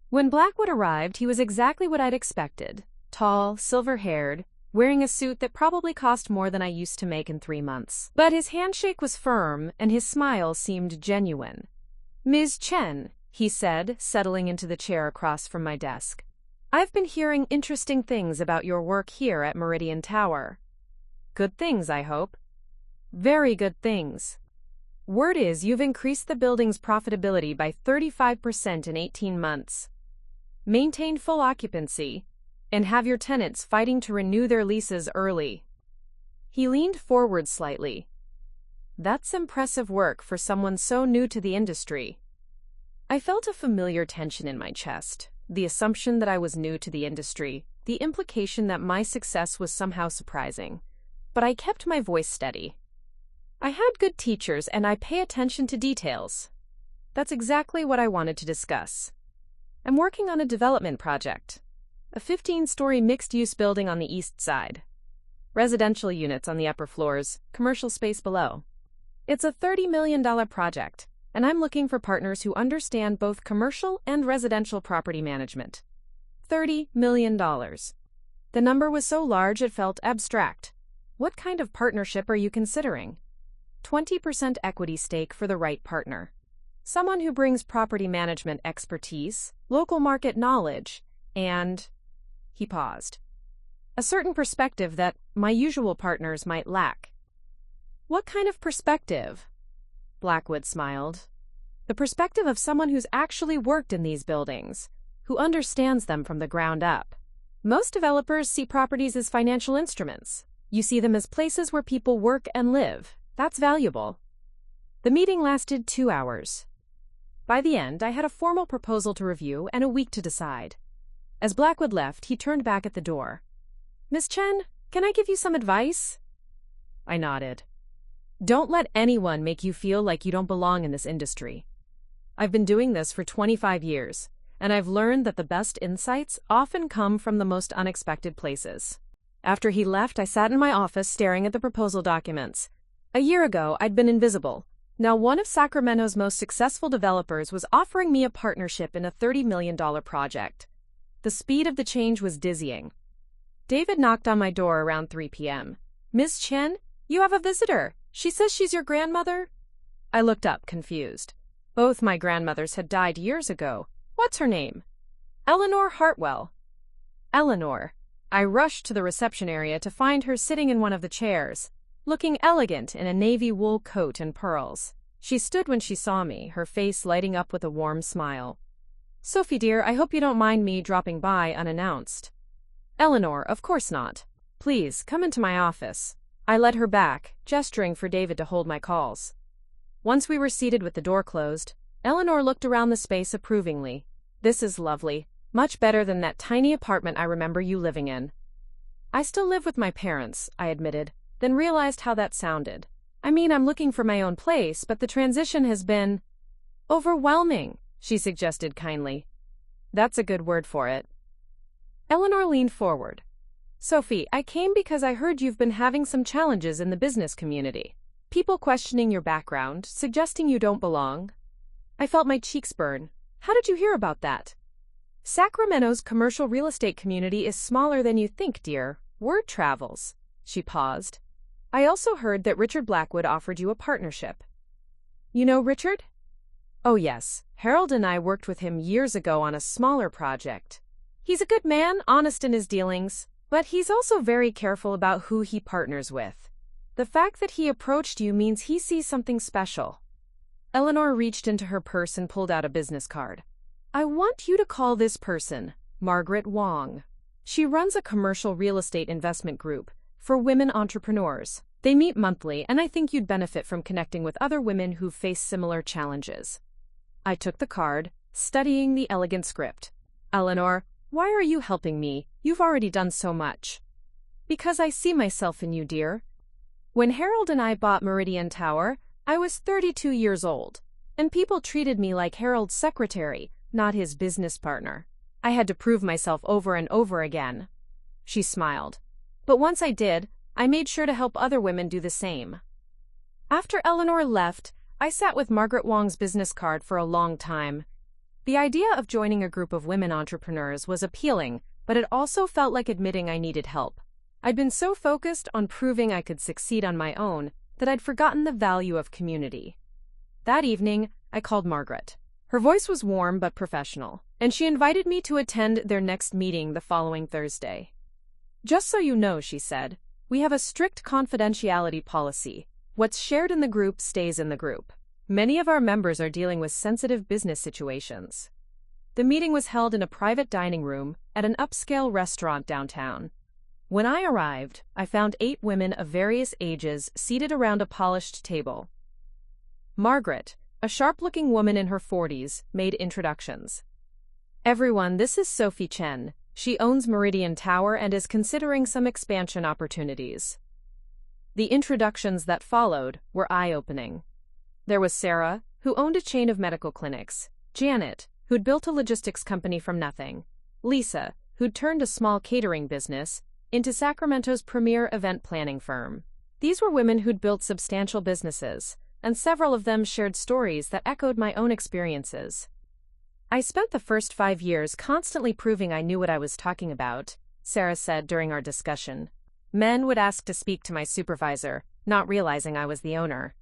When Blackwood arrived, he was exactly what I'd expected: tall, silver-haired, wearing a suit that probably cost more than I used to make in 3 months. But his handshake was firm, and his smile seemed genuine. "Ms. Chen," he said, settling into the chair across from my desk. "I've been hearing interesting things about your work here at Meridian Tower." "Good things, I hope." "Very good things. Word is you've increased the building's profitability by 35% in 18 months, maintained full occupancy, and have your tenants fighting to renew their leases early." He leaned forward slightly. "That's impressive work for someone so new to the industry." I felt a familiar tension in my chest, the assumption that I was new to the industry, the implication that my success was somehow surprising. But I kept my voice steady. "I had good teachers and I pay attention to details." That's exactly what I wanted to discuss. "I'm working on a development project. A 15-story mixed-use building on the east side. Residential units on the upper floors, commercial space below. It's a $30 million project, and I'm looking for partners who understand both commercial and residential property management." $30 million. The number was so large it felt abstract. "What kind of partnership are you considering?" 20% equity stake for the right partner. Someone who brings property management expertise, local market knowledge, and... He paused. "A certain perspective that my usual partners might lack." "What kind of perspective?" Blackwood smiled. "The perspective of someone who's actually worked in these buildings, who understands them from the ground up. Most developers see properties as financial instruments. You see them as places where people work and live. That's valuable." The meeting lasted 2 hours. By the end, I had a formal proposal to review and a week to decide. As Blackwood left, he turned back at the door. "Ms. Chen, can I give you some advice?" I nodded. "Don't let anyone make you feel like you don't belong in this industry. I've been doing this for 25 years, and I've learned that the best insights often come from the most unexpected places." After he left, I sat in my office staring at the proposal documents. A year ago, I'd been invisible. Now one of Sacramento's most successful developers was offering me a partnership in a $30 million project. The speed of the change was dizzying. David knocked on my door around 3 p.m. "Ms. Chen, you have a visitor. She says she's your grandmother." I looked up, confused. Both my grandmothers had died years ago. "What's her name?" "Eleanor Hartwell." "Eleanor." I rushed to the reception area to find her sitting in one of the chairs, looking elegant in a navy wool coat and pearls. She stood when she saw me, her face lighting up with a warm smile. "Sophie dear, I hope you don't mind me dropping by unannounced." "Eleanor, of course not. Please, come into my office." I led her back, gesturing for David to hold my calls. Once we were seated with the door closed, Eleanor looked around the space approvingly. This is lovely. Much better than that tiny apartment I remember you living in. I still live with my parents, I admitted, then realized how that sounded. I mean, I'm looking for my own place, but the transition has been overwhelming, she suggested kindly. That's a good word for it. Eleanor leaned forward. Sophie, I came because I heard you've been having some challenges in the business community. People questioning your background, suggesting you don't belong. I felt my cheeks burn. How did you hear about that? Sacramento's commercial real estate community is smaller than you think, dear. Word travels. She paused. I also heard that Richard Blackwood offered you a partnership. You know Richard? Oh yes, Harold and I worked with him years ago on a smaller project. He's a good man, honest in his dealings, but he's also very careful about who he partners with. The fact that he approached you means he sees something special. Eleanor reached into her purse and pulled out a business card. I want you to call this person Margaret Wong. She runs a commercial real estate investment group for women entrepreneurs. They meet monthly, and I think you'd benefit from connecting with other women who face similar challenges. I took the card, studying the elegant script. Eleanor, why are you helping me? You've already done so much. Because I see myself in you, dear. When Harold and I bought Meridian Tower, I was 32 years old, and people treated me like Harold's secretary, not his business partner. I had to prove myself over and over again. She smiled. But once I did, I made sure to help other women do the same. After Eleanor left, I sat with Margaret Wong's business card for a long time. The idea of joining a group of women entrepreneurs was appealing, but it also felt like admitting I needed help. I'd been so focused on proving I could succeed on my own that I'd forgotten the value of community. That evening, I called Margaret. Her voice was warm but professional, and she invited me to attend their next meeting the following Thursday. Just so you know, she said, we have a strict confidentiality policy. What's shared in the group stays in the group. Many of our members are dealing with sensitive business situations. The meeting was held in a private dining room at an upscale restaurant downtown. When I arrived, I found 8 women of various ages seated around a polished table. Margaret, a sharp-looking woman in her 40s, made introductions. Everyone, this is Sophie Chen. She owns Meridian Tower and is considering some expansion opportunities. The introductions that followed were eye-opening. There was Sarah, who owned a chain of medical clinics, Janet, who'd built a logistics company from nothing, Lisa, who'd turned a small catering business into Sacramento's premier event planning firm. These were women who'd built substantial businesses, and several of them shared stories that echoed my own experiences. I spent the first 5 years constantly proving I knew what I was talking about, Sarah said during our discussion. Men would ask to speak to my supervisor, not realizing I was the owner.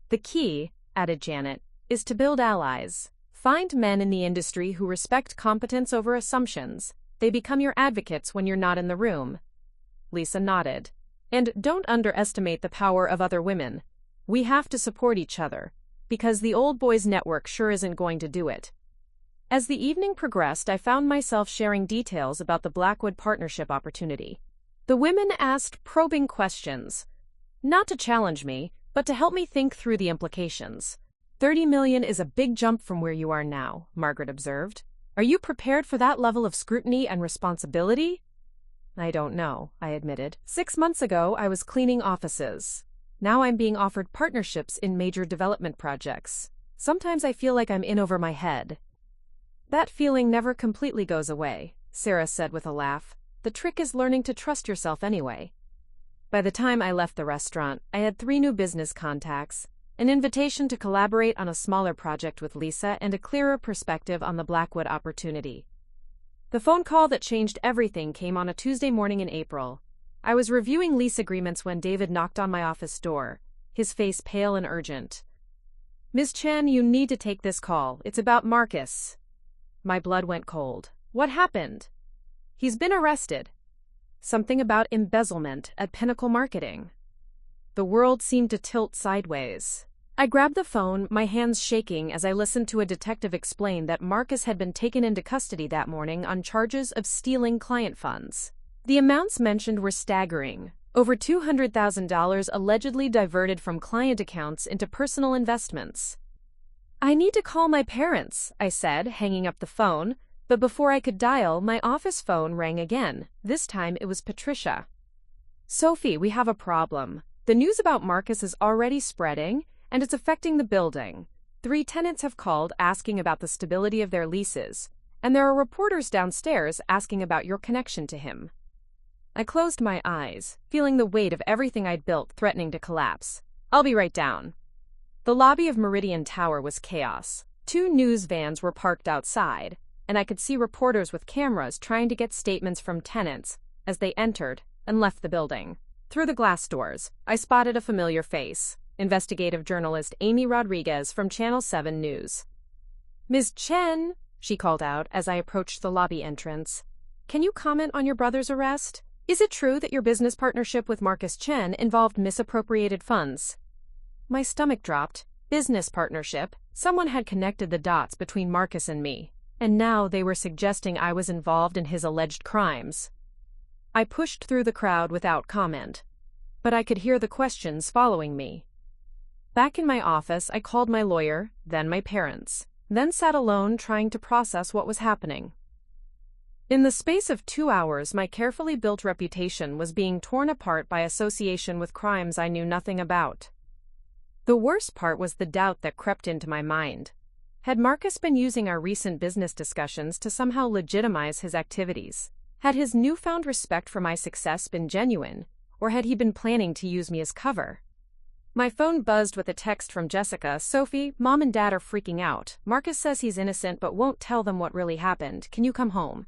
The key, added Janet, is to build allies. Find men in the industry who respect competence over assumptions. They become your advocates when you're not in the room. Lisa nodded. And don't underestimate the power of other women. We have to support each other, because the old boys network sure isn't going to do it. As the evening progressed, I found myself sharing details about the Blackwood partnership opportunity. The women asked probing questions, not to challenge me, but to help me think through the implications. $30 million is a big jump from where you are now, Margaret observed. Are you prepared for that level of scrutiny and responsibility? I don't know, I admitted. 6 months ago, I was cleaning offices. Now I'm being offered partnerships in major development projects. Sometimes I feel like I'm in over my head. That feeling never completely goes away, Sarah said with a laugh. The trick is learning to trust yourself anyway. By the time I left the restaurant, I had 3 new business contacts, an invitation to collaborate on a smaller project with Lisa, and a clearer perspective on the Blackwood opportunity. The phone call that changed everything came on a Tuesday morning in April. I was reviewing lease agreements when David knocked on my office door, his face pale and urgent. Ms. Chen, you need to take this call. It's about Marcus. My blood went cold. What happened? He's been arrested. Something about embezzlement at Pinnacle Marketing. The world seemed to tilt sideways. I grabbed the phone, my hands shaking as I listened to a detective explain that Marcus had been taken into custody that morning on charges of stealing client funds. The amounts mentioned were staggering. Over $200,000 allegedly diverted from client accounts into personal investments. I need to call my parents, I said, hanging up the phone, but before I could dial, my office phone rang again. This time it was Patricia. Sophie, we have a problem. The news about Marcus is already spreading, and it's affecting the building. 3 tenants have called asking about the stability of their leases, and there are reporters downstairs asking about your connection to him. I closed my eyes, feeling the weight of everything I'd built threatening to collapse. I'll be right down. The lobby of Meridian Tower was chaos. 2 news vans were parked outside, and I could see reporters with cameras trying to get statements from tenants as they entered and left the building. Through the glass doors, I spotted a familiar face, investigative journalist Amy Rodriguez from Channel 7 News. "Ms. Chen," she called out as I approached the lobby entrance, "can you comment on your brother's arrest? Is it true that your business partnership with Marcus Chen involved misappropriated funds?" My stomach dropped. Business partnership? Someone had connected the dots between Marcus and me, and now they were suggesting I was involved in his alleged crimes. I pushed through the crowd without comment, but I could hear the questions following me. Back in my office, I called my lawyer, then my parents, then sat alone trying to process what was happening. In the space of 2 hours, my carefully built reputation was being torn apart by association with crimes I knew nothing about. The worst part was the doubt that crept into my mind. Had Marcus been using our recent business discussions to somehow legitimize his activities? Had his newfound respect for my success been genuine, or had he been planning to use me as cover? My phone buzzed with a text from Jessica. "Sophie, Mom and Dad are freaking out. Marcus says he's innocent but won't tell them what really happened. Can you come home?"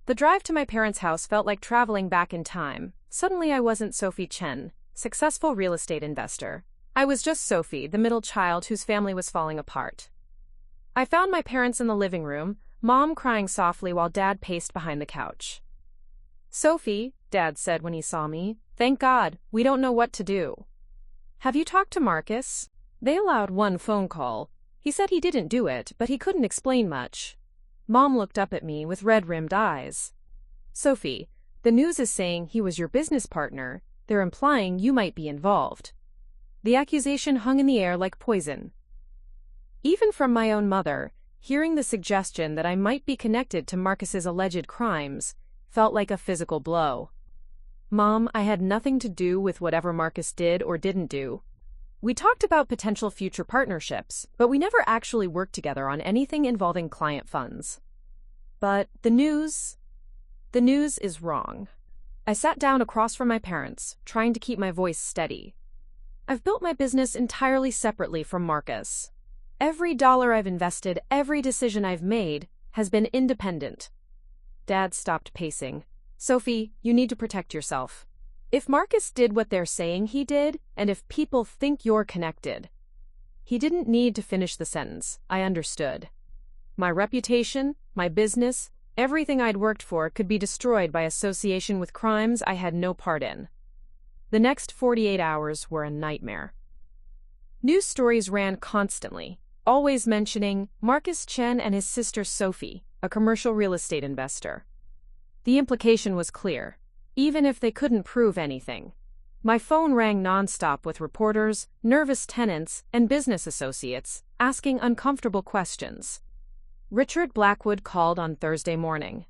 The drive to my parents' house felt like traveling back in time. Suddenly I wasn't Sophie Chen, successful real estate investor. I was just Sophie, the middle child whose family was falling apart. I found my parents in the living room, Mom crying softly while Dad paced behind the couch. "Sophie," Dad said when he saw me, "thank God, we don't know what to do." "Have you talked to Marcus?" "They allowed one phone call. He said he didn't do it, but he couldn't explain much." Mom looked up at me with red-rimmed eyes. "Sophie, the news is saying he was your business partner. They're implying you might be involved." The accusation hung in the air like poison. Even from my own mother, hearing the suggestion that I might be connected to Marcus's alleged crimes felt like a physical blow. "Mom, I had nothing to do with whatever Marcus did or didn't do. We talked about potential future partnerships, but we never actually worked together on anything involving client funds. But the news is wrong." I sat down across from my parents, trying to keep my voice steady. "I've built my business entirely separately from Marcus. Every dollar I've invested, every decision I've made, has been independent." Dad stopped pacing. "Sophie, you need to protect yourself. If Marcus did what they're saying he did, and if people think you're connected..." He didn't need to finish the sentence. I understood. My reputation, my business, everything I'd worked for could be destroyed by association with crimes I had no part in. The next 48 hours were a nightmare. News stories ran constantly, always mentioning Marcus Chen and his sister Sophie, a commercial real estate investor. The implication was clear, even if they couldn't prove anything. My phone rang nonstop with reporters, nervous tenants, and business associates asking uncomfortable questions. Richard Blackwood called on Thursday morning.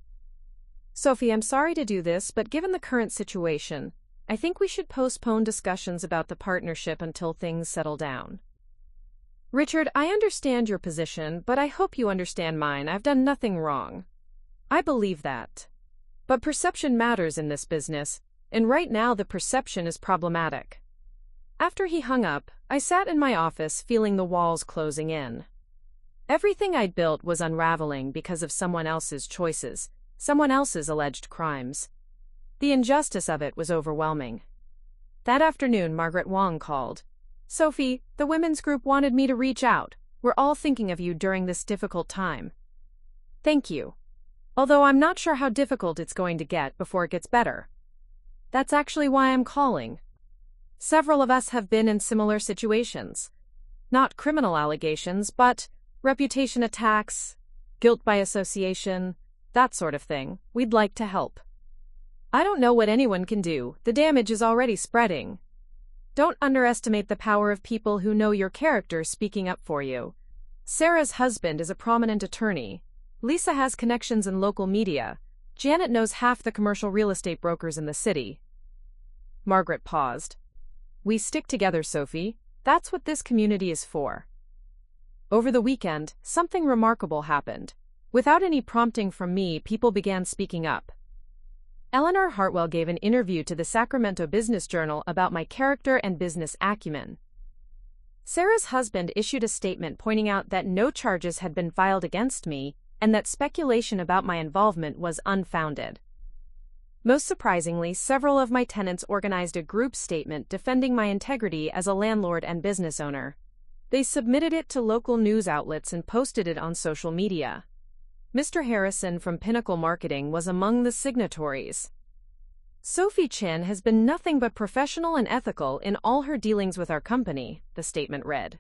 "Sophie, I'm sorry to do this, but given the current situation, I think we should postpone discussions about the partnership until things settle down." "Richard, I understand your position, but I hope you understand mine. I've done nothing wrong." "I believe that. But perception matters in this business, and right now the perception is problematic." After he hung up, I sat in my office feeling the walls closing in. Everything I'd built was unraveling because of someone else's choices, someone else's alleged crimes. The injustice of it was overwhelming. That afternoon, Margaret Wong called. "Sophie, the women's group wanted me to reach out. We're all thinking of you during this difficult time." "Thank you. Although I'm not sure how difficult it's going to get before it gets better." "That's actually why I'm calling. Several of us have been in similar situations. Not criminal allegations, but reputation attacks, guilt by association, that sort of thing. We'd like to help. I don't know what anyone can do. The damage is already spreading. Don't underestimate the power of people who know your character speaking up for you. Sarah's husband is a prominent attorney. Lisa has connections in local media. Janet knows half the commercial real estate brokers in the city. Margaret paused. We stick together, Sophie. That's what this community is for. Over the weekend, something remarkable happened. Without any prompting from me, people began speaking up. Eleanor Hartwell gave an interview to the Sacramento Business Journal about my character and business acumen. Sarah's husband issued a statement pointing out that no charges had been filed against me and that speculation about my involvement was unfounded. Most surprisingly, several of my tenants organized a group statement defending my integrity as a landlord and business owner. They submitted it to local news outlets and posted it on social media. Mr. Harrison from Pinnacle Marketing was among the signatories. Sophie Chen has been nothing but professional and ethical in all her dealings with our company, the statement read.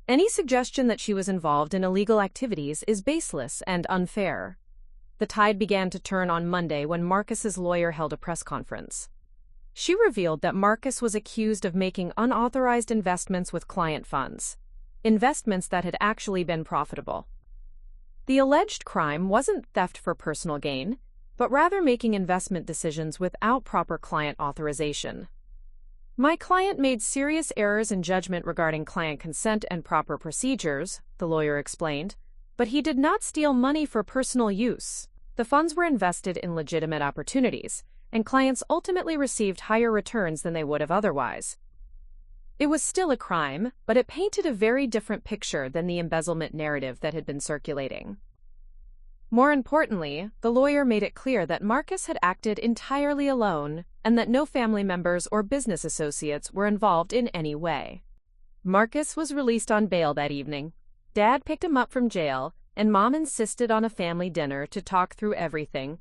Any suggestion that she was involved in illegal activities is baseless and unfair. The tide began to turn on Monday when Marcus's lawyer held a press conference. She revealed that Marcus was accused of making unauthorized investments with client funds, investments that had actually been profitable. The alleged crime wasn't theft for personal gain, but rather making investment decisions without proper client authorization. My client made serious errors in judgment regarding client consent and proper procedures, the lawyer explained, but he did not steal money for personal use. The funds were invested in legitimate opportunities, and clients ultimately received higher returns than they would have otherwise. It was still a crime, but it painted a very different picture than the embezzlement narrative that had been circulating. More importantly, the lawyer made it clear that Marcus had acted entirely alone and that no family members or business associates were involved in any way. Marcus was released on bail that evening. Dad picked him up from jail, and Mom insisted on a family dinner to talk through everything.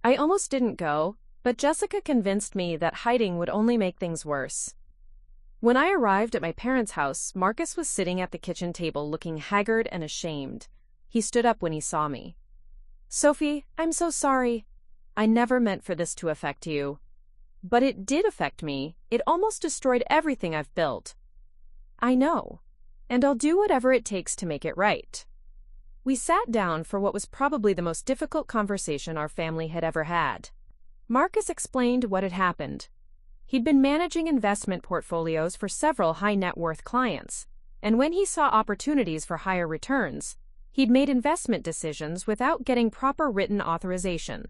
I almost didn't go, but Jessica convinced me that hiding would only make things worse. When I arrived at my parents' house, Marcus was sitting at the kitchen table looking haggard and ashamed. He stood up when he saw me. Sophie, I'm so sorry. I never meant for this to affect you. But it did affect me. It almost destroyed everything I've built. I know, and I'll do whatever it takes to make it right. We sat down for what was probably the most difficult conversation our family had ever had. Marcus explained what had happened. He'd been managing investment portfolios for several high-net-worth clients, and when he saw opportunities for higher returns, he'd made investment decisions without getting proper written authorization.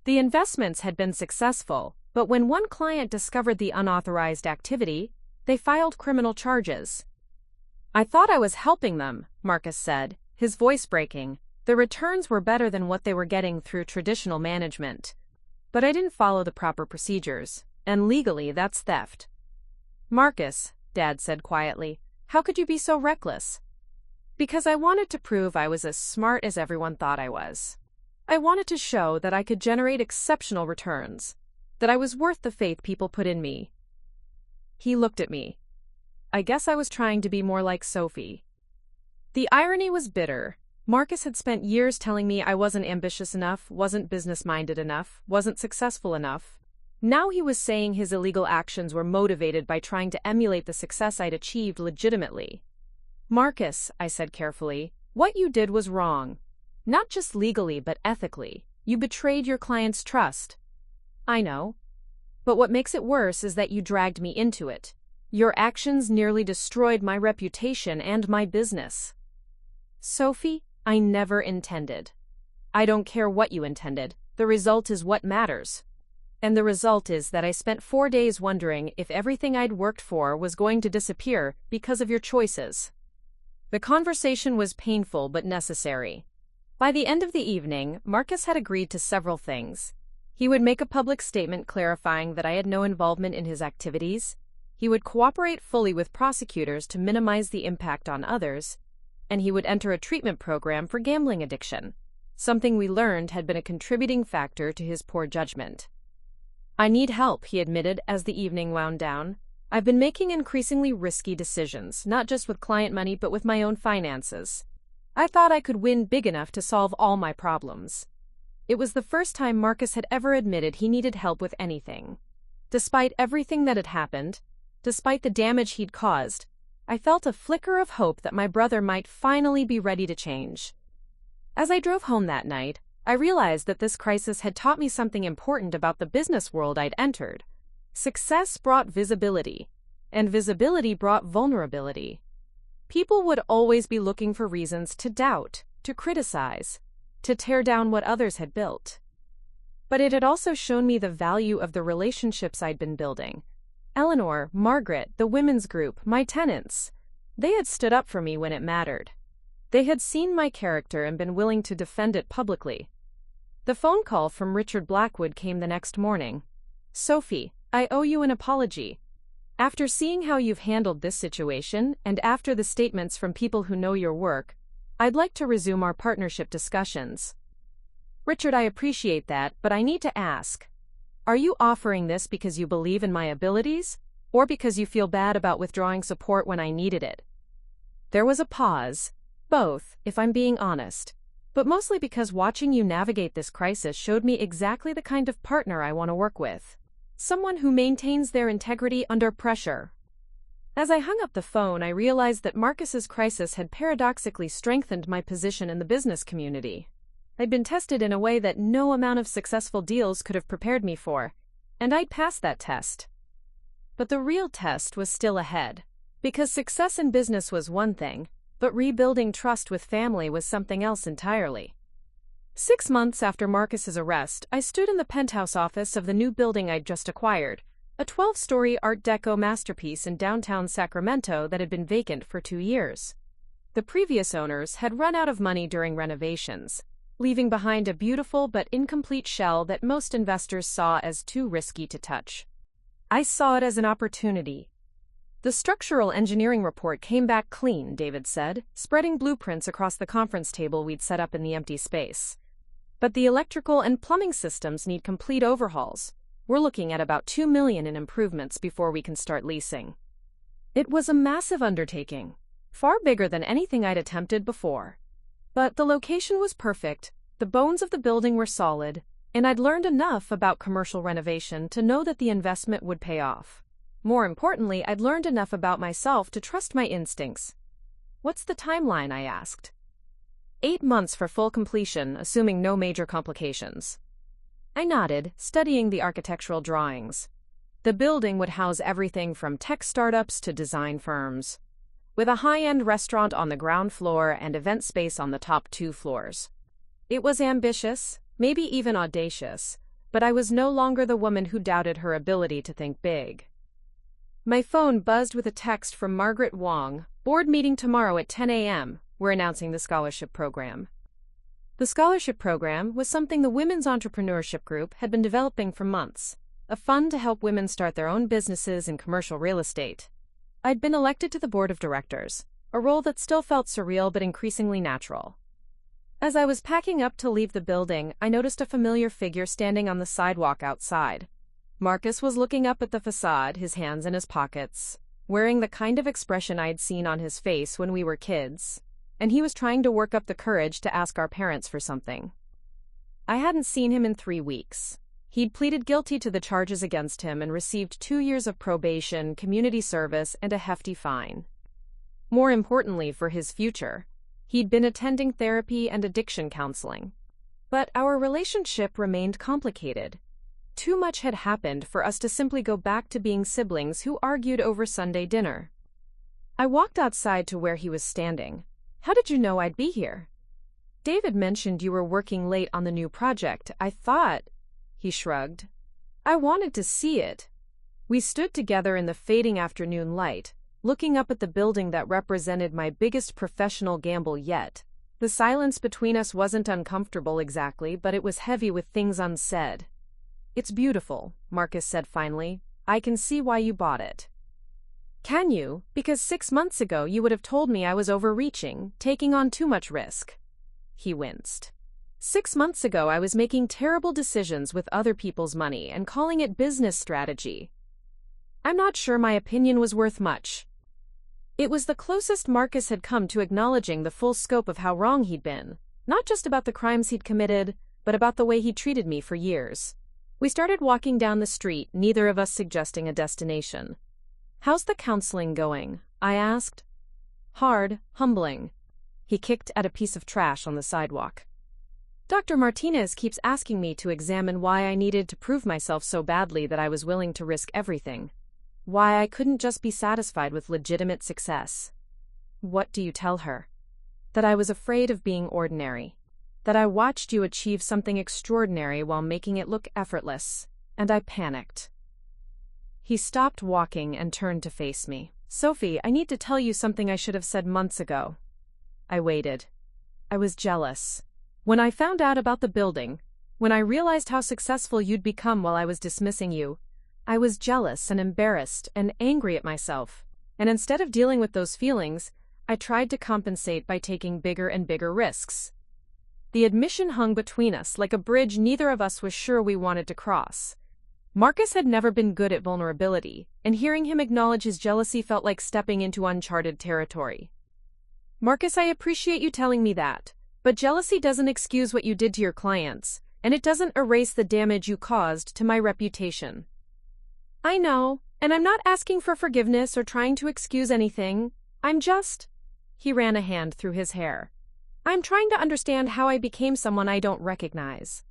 The investments had been successful, but when one client discovered the unauthorized activity, they filed criminal charges. I thought I was helping them, Marcus said, his voice breaking. The returns were better than what they were getting through traditional management. But I didn't follow the proper procedures. And legally, that's theft. Marcus, Dad said quietly, how could you be so reckless? Because I wanted to prove I was as smart as everyone thought I was. I wanted to show that I could generate exceptional returns, that I was worth the faith people put in me. He looked at me. I guess I was trying to be more like Sophie. The irony was bitter. Marcus had spent years telling me I wasn't ambitious enough, wasn't business-minded enough, wasn't successful enough. Now he was saying his illegal actions were motivated by trying to emulate the success I'd achieved legitimately. Marcus, I said carefully, what you did was wrong. Not just legally, but ethically. You betrayed your client's trust. I know. But what makes it worse is that you dragged me into it. Your actions nearly destroyed my reputation and my business. Sophie, I never intended. I don't care what you intended. The result is what matters. And the result is that I spent 4 days wondering if everything I'd worked for was going to disappear because of your choices. The conversation was painful but necessary. By the end of the evening, Marcus had agreed to several things. He would make a public statement clarifying that I had no involvement in his activities. He would cooperate fully with prosecutors to minimize the impact on others. And he would enter a treatment program for gambling addiction, something we learned had been a contributing factor to his poor judgment. I need help, he admitted as the evening wound down. I've been making increasingly risky decisions, not just with client money but with my own finances. I thought I could win big enough to solve all my problems. It was the first time Marcus had ever admitted he needed help with anything. Despite everything that had happened, despite the damage he'd caused, I felt a flicker of hope that my brother might finally be ready to change. As I drove home that night, I realized that this crisis had taught me something important about the business world I'd entered. Success brought visibility, and visibility brought vulnerability. People would always be looking for reasons to doubt, to criticize, to tear down what others had built. But it had also shown me the value of the relationships I'd been building. Eleanor, Margaret, the women's group, my tenants. They had stood up for me when it mattered. They had seen my character and been willing to defend it publicly. The phone call from Richard Blackwood came the next morning. "Sophie, I owe you an apology. After seeing how you've handled this situation, and after the statements from people who know your work, I'd like to resume our partnership discussions." "Richard, I appreciate that, but I need to ask. Are you offering this because you believe in my abilities, or because you feel bad about withdrawing support when I needed it?" There was a pause. Both, if I'm being honest. But mostly because watching you navigate this crisis showed me exactly the kind of partner I want to work with. Someone who maintains their integrity under pressure. As I hung up the phone, I realized that Marcus's crisis had paradoxically strengthened my position in the business community. I'd been tested in a way that no amount of successful deals could have prepared me for, and I'd passed that test. But the real test was still ahead, because success in business was one thing, but rebuilding trust with family was something else entirely. 6 months after Marcus's arrest, I stood in the penthouse office of the new building I'd just acquired, a 12-story Art Deco masterpiece in downtown Sacramento that had been vacant for 2 years. The previous owners had run out of money during renovations, leaving behind a beautiful but incomplete shell that most investors saw as too risky to touch. I saw it as an opportunity. "The structural engineering report came back clean," David said, spreading blueprints across the conference table we'd set up in the empty space. "But the electrical and plumbing systems need complete overhauls. We're looking at about $2 million in improvements before we can start leasing." It was a massive undertaking, far bigger than anything I'd attempted before. But the location was perfect, the bones of the building were solid, and I'd learned enough about commercial renovation to know that the investment would pay off. More importantly, I'd learned enough about myself to trust my instincts. "What's the timeline?" I asked. 8 months for full completion, assuming no major complications." I nodded, studying the architectural drawings. The building would house everything from tech startups to design firms, with a high-end restaurant on the ground floor and event space on the top 2 floors. It was ambitious, maybe even audacious, but I was no longer the woman who doubted her ability to think big. My phone buzzed with a text from Margaret Wong. "Board meeting tomorrow at 10 a.m. We're announcing the scholarship program." The scholarship program was something the Women's Entrepreneurship Group had been developing for months, a fund to help women start their own businesses in commercial real estate. I'd been elected to the board of directors, a role that still felt surreal but increasingly natural. As I was packing up to leave the building, I noticed a familiar figure standing on the sidewalk outside. Marcus was looking up at the facade, his hands in his pockets, wearing the kind of expression I'd seen on his face when we were kids, and he was trying to work up the courage to ask our parents for something. I hadn't seen him in 3 weeks. He'd pleaded guilty to the charges against him and received 2 years of probation, community service, and a hefty fine. More importantly for his future, he'd been attending therapy and addiction counseling. But our relationship remained complicated. Too much had happened for us to simply go back to being siblings who argued over Sunday dinner. I walked outside to where he was standing. "How did you know I'd be here?" "David mentioned you were working late on the new project. I thought..." He shrugged. "I wanted to see it." We stood together in the fading afternoon light, looking up at the building that represented my biggest professional gamble yet. The silence between us wasn't uncomfortable exactly, but it was heavy with things unsaid. "It's beautiful," Marcus said finally. "I can see why you bought it." "Can you? Because 6 months ago you would have told me I was overreaching, taking on too much risk." He winced. 6 months ago I was making terrible decisions with other people's money and calling it business strategy. I'm not sure my opinion was worth much. It was the closest Marcus had come to acknowledging the full scope of how wrong he'd been, not just about the crimes he'd committed, but about the way he'd treated me for years. We started walking down the street, neither of us suggesting a destination. How's the counseling going? I asked. Hard, humbling. He kicked at a piece of trash on the sidewalk. Dr. Martinez keeps asking me to examine why I needed to prove myself so badly that I was willing to risk everything. Why I couldn't just be satisfied with legitimate success. What do you tell her? That I was afraid of being ordinary. That I watched you achieve something extraordinary while making it look effortless, and I panicked. He stopped walking and turned to face me. Sophie, I need to tell you something I should have said months ago. I waited. I was jealous. When I found out about the building, when I realized how successful you'd become while I was dismissing you, I was jealous and embarrassed and angry at myself. And instead of dealing with those feelings, I tried to compensate by taking bigger and bigger risks. The admission hung between us like a bridge neither of us was sure we wanted to cross. Marcus had never been good at vulnerability, and hearing him acknowledge his jealousy felt like stepping into uncharted territory. Marcus, I appreciate you telling me that, but jealousy doesn't excuse what you did to your clients, and it doesn't erase the damage you caused to my reputation. I know, and I'm not asking for forgiveness or trying to excuse anything. I'm just... He ran a hand through his hair. I'm trying to understand how I became someone I don't recognize.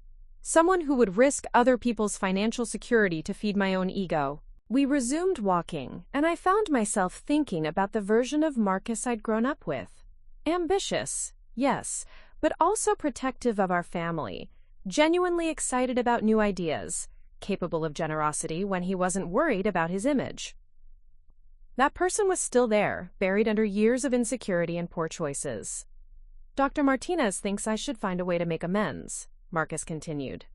Someone who would risk other people's financial security to feed my own ego. We resumed walking, and I found myself thinking about the version of Marcus I'd grown up with. Ambitious, yes, but also protective of our family, genuinely excited about new ideas, capable of generosity when he wasn't worried about his image. That person was still there, buried under years of insecurity and poor choices. Dr. Martinez thinks I should find a way to make amends, Marcus continued.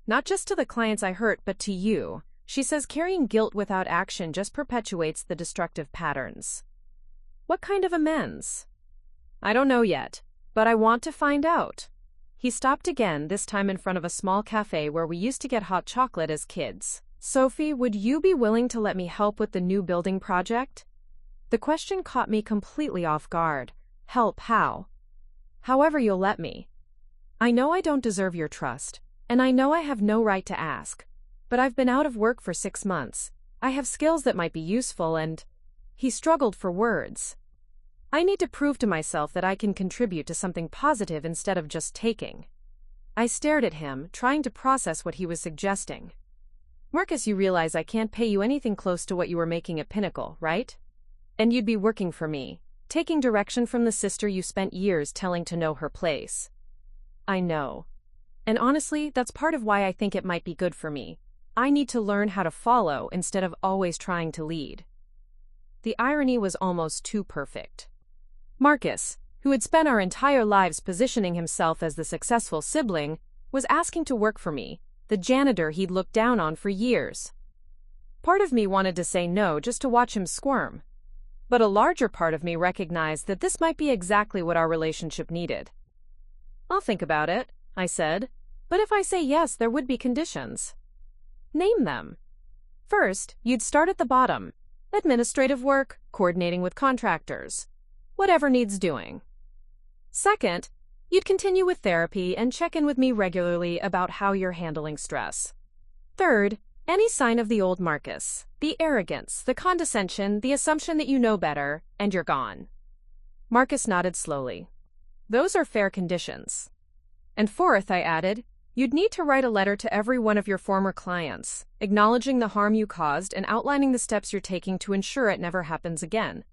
Not just to the clients I hurt, but to you. She says carrying guilt without action just perpetuates the destructive patterns. What kind of amends? I don't know yet, but I want to find out. He stopped again, this time in front of a small cafe where we used to get hot chocolate as kids. Sophie, would you be willing to let me help with the new building project? The question caught me completely off guard. Help how? However you'll let me. I know I don't deserve your trust, and I know I have no right to ask, but I've been out of work for 6 months. I have skills that might be useful and... He struggled for words. I need to prove to myself that I can contribute to something positive instead of just taking. I stared at him, trying to process what he was suggesting. Marcus, you realize I can't pay you anything close to what you were making at Pinnacle, right? And you'd be working for me, taking direction from the sister you spent years telling to know her place. I know. And honestly, that's part of why I think it might be good for me. I need to learn how to follow instead of always trying to lead. The irony was almost too perfect. Marcus, who had spent our entire lives positioning himself as the successful sibling, was asking to work for me, the janitor he'd looked down on for years. Part of me wanted to say no just to watch him squirm. But a larger part of me recognized that this might be exactly what our relationship needed. I'll think about it, I said, but if I say yes, there would be conditions. Name them. First, you'd start at the bottom. Administrative work, coordinating with contractors. Whatever needs doing. Second, you'd continue with therapy and check in with me regularly about how you're handling stress. Third, any sign of the old Marcus, the arrogance, the condescension, the assumption that you know better, and you're gone. Marcus nodded slowly. Those are fair conditions. And fourth, I added, you'd need to write a letter to every one of your former clients, acknowledging the harm you caused and outlining the steps you're taking to ensure it never happens again.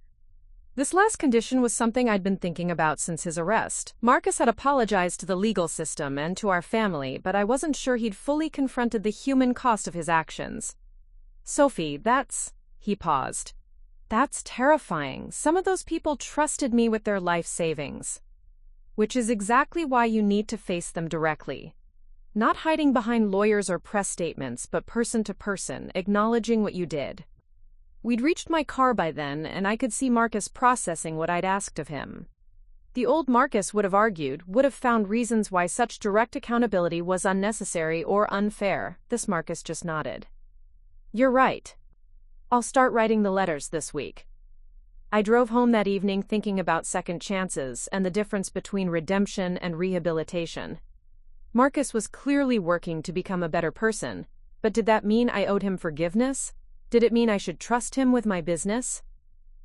This last condition was something I'd been thinking about since his arrest. Marcus had apologized to the legal system and to our family, but I wasn't sure he'd fully confronted the human cost of his actions. Sophie, he paused. That's terrifying. Some of those people trusted me with their life savings. Which is exactly why you need to face them directly. Not hiding behind lawyers or press statements, but person to person, acknowledging what you did. We'd reached my car by then, and I could see Marcus processing what I'd asked of him. The old Marcus would have found reasons why such direct accountability was unnecessary or unfair. This Marcus just nodded. You're right. I'll start writing the letters this week. I drove home that evening thinking about second chances and the difference between redemption and rehabilitation. Marcus was clearly working to become a better person, but did that mean I owed him forgiveness? Did it mean I should trust him with my business?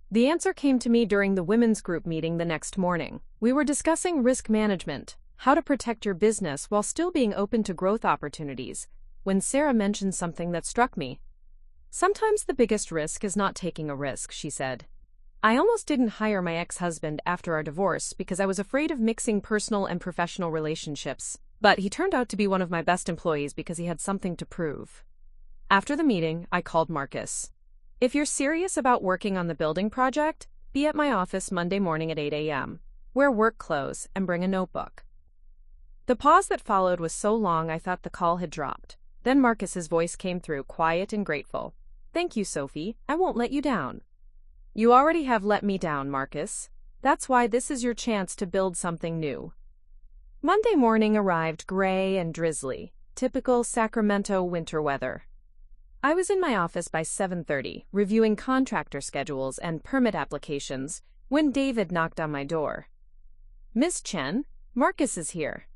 The answer came to me during the women's group meeting the next morning. We were discussing risk management, how to protect your business while still being open to growth opportunities, when Sarah mentioned something that struck me. Sometimes the biggest risk is not taking a risk, she said. I almost didn't hire my ex-husband after our divorce because I was afraid of mixing personal and professional relationships, but he turned out to be one of my best employees because he had something to prove. After the meeting, I called Marcus. If you're serious about working on the building project, be at my office Monday morning at 8 a.m. Wear work clothes and bring a notebook. The pause that followed was so long I thought the call had dropped. Then Marcus's voice came through, quiet and grateful. Thank you, Sophie. I won't let you down. You already have let me down, Marcus. That's why this is your chance to build something new. Monday morning arrived gray and drizzly, typical Sacramento winter weather. I was in my office by 7:30, reviewing contractor schedules and permit applications, when David knocked on my door. Miss Chen, Marcus is here.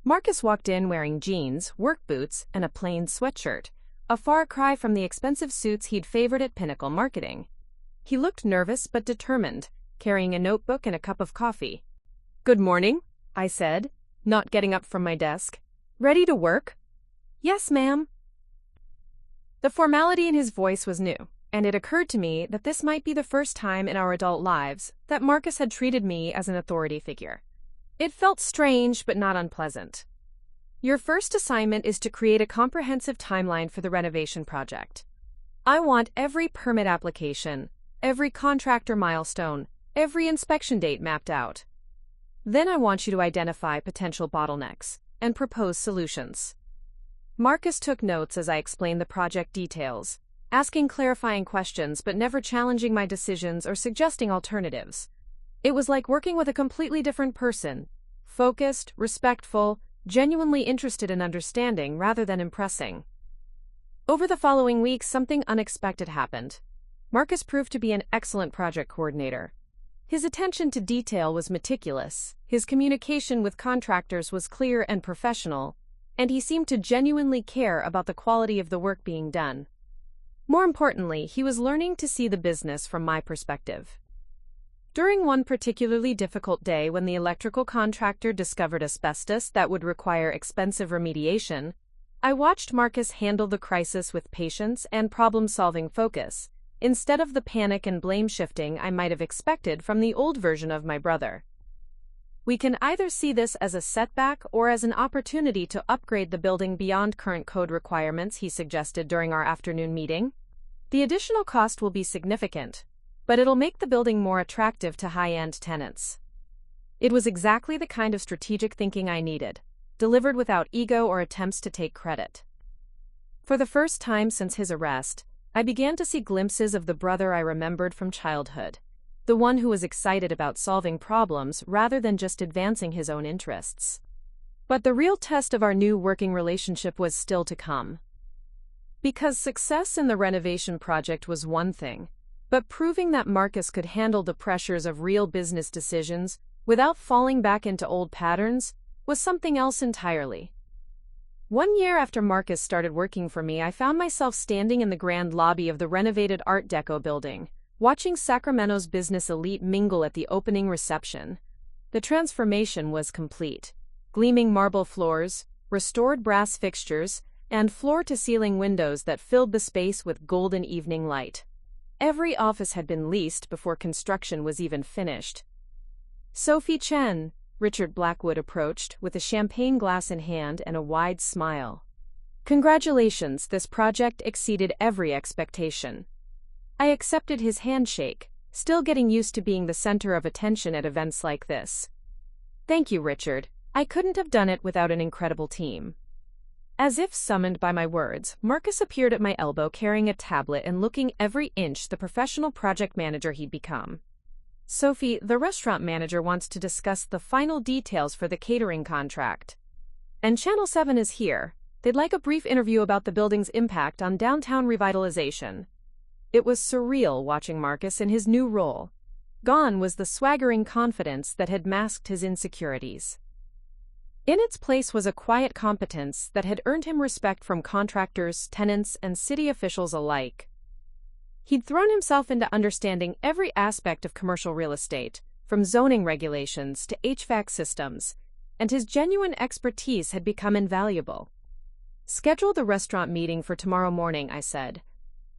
Marcus walked in wearing jeans, work boots, and a plain sweatshirt, a far cry from the expensive suits he'd favored at Pinnacle Marketing. He looked nervous but determined, carrying a notebook and a cup of coffee. Good morning, I said, not getting up from my desk. Ready to work? Yes, ma'am. The formality in his voice was new, and it occurred to me that this might be the first time in our adult lives that Marcus had treated me as an authority figure. It felt strange but not unpleasant. Your first assignment is to create a comprehensive timeline for the renovation project. I want every permit application, every contractor milestone, every inspection date mapped out. Then I want you to identify potential bottlenecks and propose solutions. Marcus took notes as I explained the project details, asking clarifying questions but never challenging my decisions or suggesting alternatives. It was like working with a completely different person, focused, respectful, genuinely interested in understanding rather than impressing. Over the following weeks, something unexpected happened. Marcus proved to be an excellent project coordinator. His attention to detail was meticulous, his communication with contractors was clear and professional, and he seemed to genuinely care about the quality of the work being done. More importantly, he was learning to see the business from my perspective. During one particularly difficult day when the electrical contractor discovered asbestos that would require expensive remediation, I watched Marcus handle the crisis with patience and problem-solving focus, instead of the panic and blame-shifting I might have expected from the old version of my brother. We can either see this as a setback or as an opportunity to upgrade the building beyond current code requirements, he suggested during our afternoon meeting. The additional cost will be significant, but it'll make the building more attractive to high-end tenants. It was exactly the kind of strategic thinking I needed, delivered without ego or attempts to take credit. For the first time since his arrest, I began to see glimpses of the brother I remembered from childhood, the one who was excited about solving problems rather than just advancing his own interests. But the real test of our new working relationship was still to come. Because success in the renovation project was one thing, but proving that Marcus could handle the pressures of real business decisions without falling back into old patterns was something else entirely. 1 year after Marcus started working for me, I found myself standing in the grand lobby of the renovated Art Deco building, watching Sacramento's business elite mingle at the opening reception. The transformation was complete. Gleaming marble floors, restored brass fixtures, and floor-to-ceiling windows that filled the space with golden evening light. Every office had been leased before construction was even finished. Sophie Chen, Richard Blackwood approached, with a champagne glass in hand and a wide smile. Congratulations, this project exceeded every expectation. I accepted his handshake, still getting used to being the center of attention at events like this. Thank you, Richard. I couldn't have done it without an incredible team. As if summoned by my words, Marcus appeared at my elbow carrying a tablet and looking every inch the professional project manager he'd become. Sophie, the restaurant manager, wants to discuss the final details for the catering contract. And Channel 7 is here. They'd like a brief interview about the building's impact on downtown revitalization. It was surreal watching Marcus in his new role. Gone was the swaggering confidence that had masked his insecurities. In its place was a quiet competence that had earned him respect from contractors, tenants, and city officials alike. He'd thrown himself into understanding every aspect of commercial real estate, from zoning regulations to HVAC systems, and his genuine expertise had become invaluable. "Schedule the restaurant meeting for tomorrow morning," I said.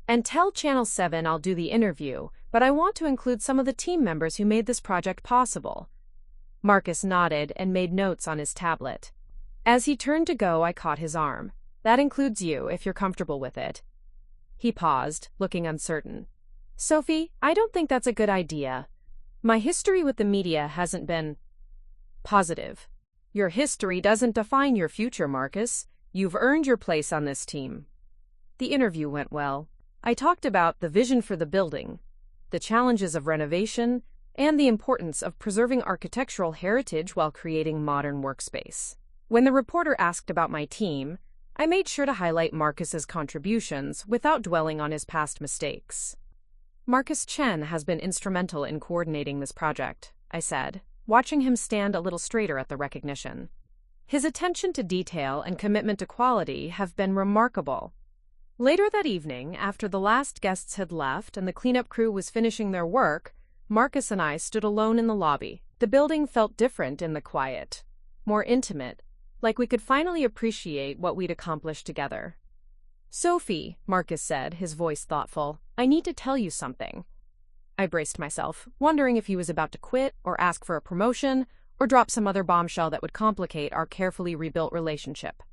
"And tell Channel 7 I'll do the interview, but I want to include some of the team members who made this project possible." Marcus nodded and made notes on his tablet. As he turned to go, I caught his arm. "That includes you, if you're comfortable with it." He paused, looking uncertain. "Sophie, I don't think that's a good idea. My history with the media hasn't been positive." "Your history doesn't define your future, Marcus. You've earned your place on this team." The interview went well. I talked about the vision for the building, the challenges of renovation, and the importance of preserving architectural heritage while creating modern workspace. When the reporter asked about my team, I made sure to highlight Marcus's contributions without dwelling on his past mistakes. "Marcus Chen has been instrumental in coordinating this project," I said, watching him stand a little straighter at the recognition. "His attention to detail and commitment to quality have been remarkable." Later that evening, after the last guests had left and the cleanup crew was finishing their work, Marcus and I stood alone in the lobby. The building felt different in the quiet, more intimate, like we could finally appreciate what we'd accomplished together. "Sophie," Marcus said, his voice thoughtful, "I need to tell you something." I braced myself, wondering if he was about to quit or ask for a promotion or drop some other bombshell that would complicate our carefully rebuilt relationship.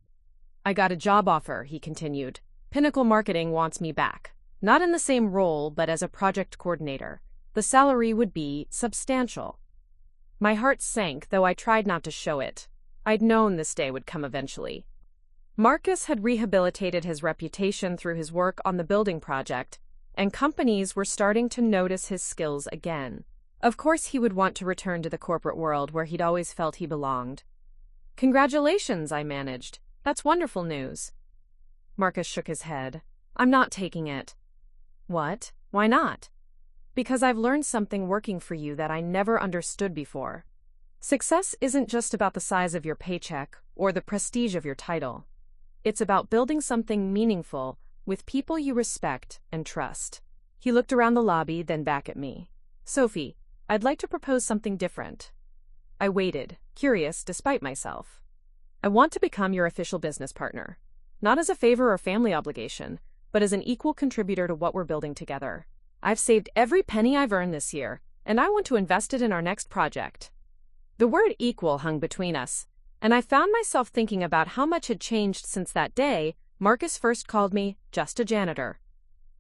"I got a job offer," he continued. "Pinnacle Marketing wants me back. Not in the same role, but as a project coordinator. The salary would be substantial." My heart sank, though I tried not to show it. I'd known this day would come eventually. Marcus had rehabilitated his reputation through his work on the building project, and companies were starting to notice his skills again. Of course, he would want to return to the corporate world where he'd always felt he belonged. "Congratulations," I managed. "That's wonderful news." Marcus shook his head. "I'm not taking it." "What? Why not?" "Because I've learned something working for you that I never understood before. Success isn't just about the size of your paycheck or the prestige of your title. It's about building something meaningful with people you respect and trust." He looked around the lobby, then back at me. "Sophie, I'd like to propose something different." I waited, curious despite myself. "I want to become your official business partner. Not as a favor or family obligation, but as an equal contributor to what we're building together. I've saved every penny I've earned this year, and I want to invest it in our next project." The word equal hung between us, and I found myself thinking about how much had changed since that day Marcus first called me just a janitor.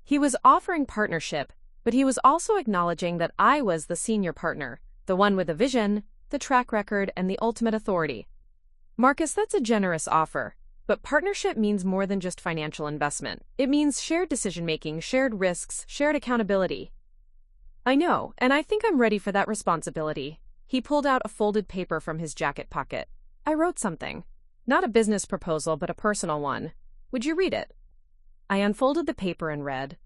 He was offering partnership, but he was also acknowledging that I was the senior partner, the one with a vision, the track record, and the ultimate authority. "Marcus, that's a generous offer, but partnership means more than just financial investment. It means shared decision-making, shared risks, shared accountability." "I know, and I think I'm ready for that responsibility." He pulled out a folded paper from his jacket pocket. "I wrote something. Not a business proposal, but a personal one. Would you read it?" I unfolded the paper and read,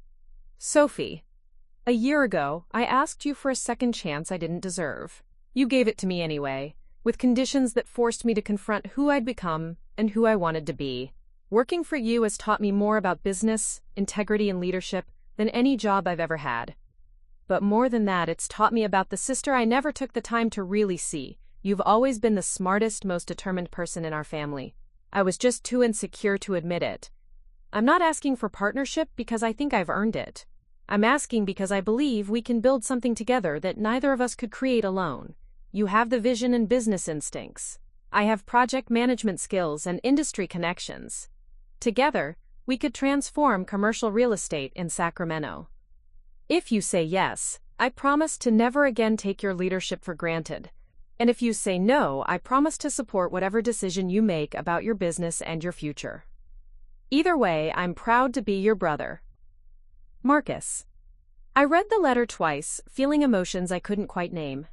"Sophie, a year ago, I asked you for a second chance I didn't deserve. You gave it to me anyway, with conditions that forced me to confront who I'd become and who I wanted to be. Working for you has taught me more about business, integrity, and leadership than any job I've ever had. But more than that, it's taught me about the sister I never took the time to really see. You've always been the smartest, most determined person in our family. I was just too insecure to admit it. I'm not asking for partnership because I think I've earned it. I'm asking because I believe we can build something together that neither of us could create alone. You have the vision and business instincts. I have project management skills and industry connections. Together, we could transform commercial real estate in Sacramento. If you say yes, I promise to never again take your leadership for granted. And if you say no, I promise to support whatever decision you make about your business and your future. Either way, I'm proud to be your brother. Marcus." I read the letter twice, feeling emotions I couldn't quite name.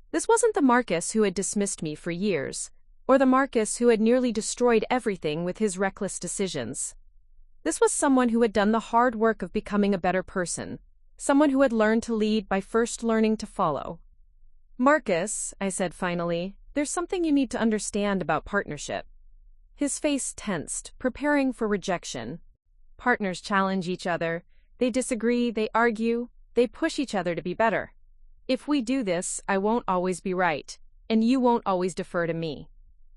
This wasn't the Marcus who had dismissed me for years, or the Marcus who had nearly destroyed everything with his reckless decisions. This was someone who had done the hard work of becoming a better person, someone who had learned to lead by first learning to follow. "Marcus," I said finally, "there's something you need to understand about partnership." His face tensed, preparing for rejection. Partners challenge each other. They disagree, they argue, they push each other to be better. If we do this, I won't always be right, and you won't always defer to me.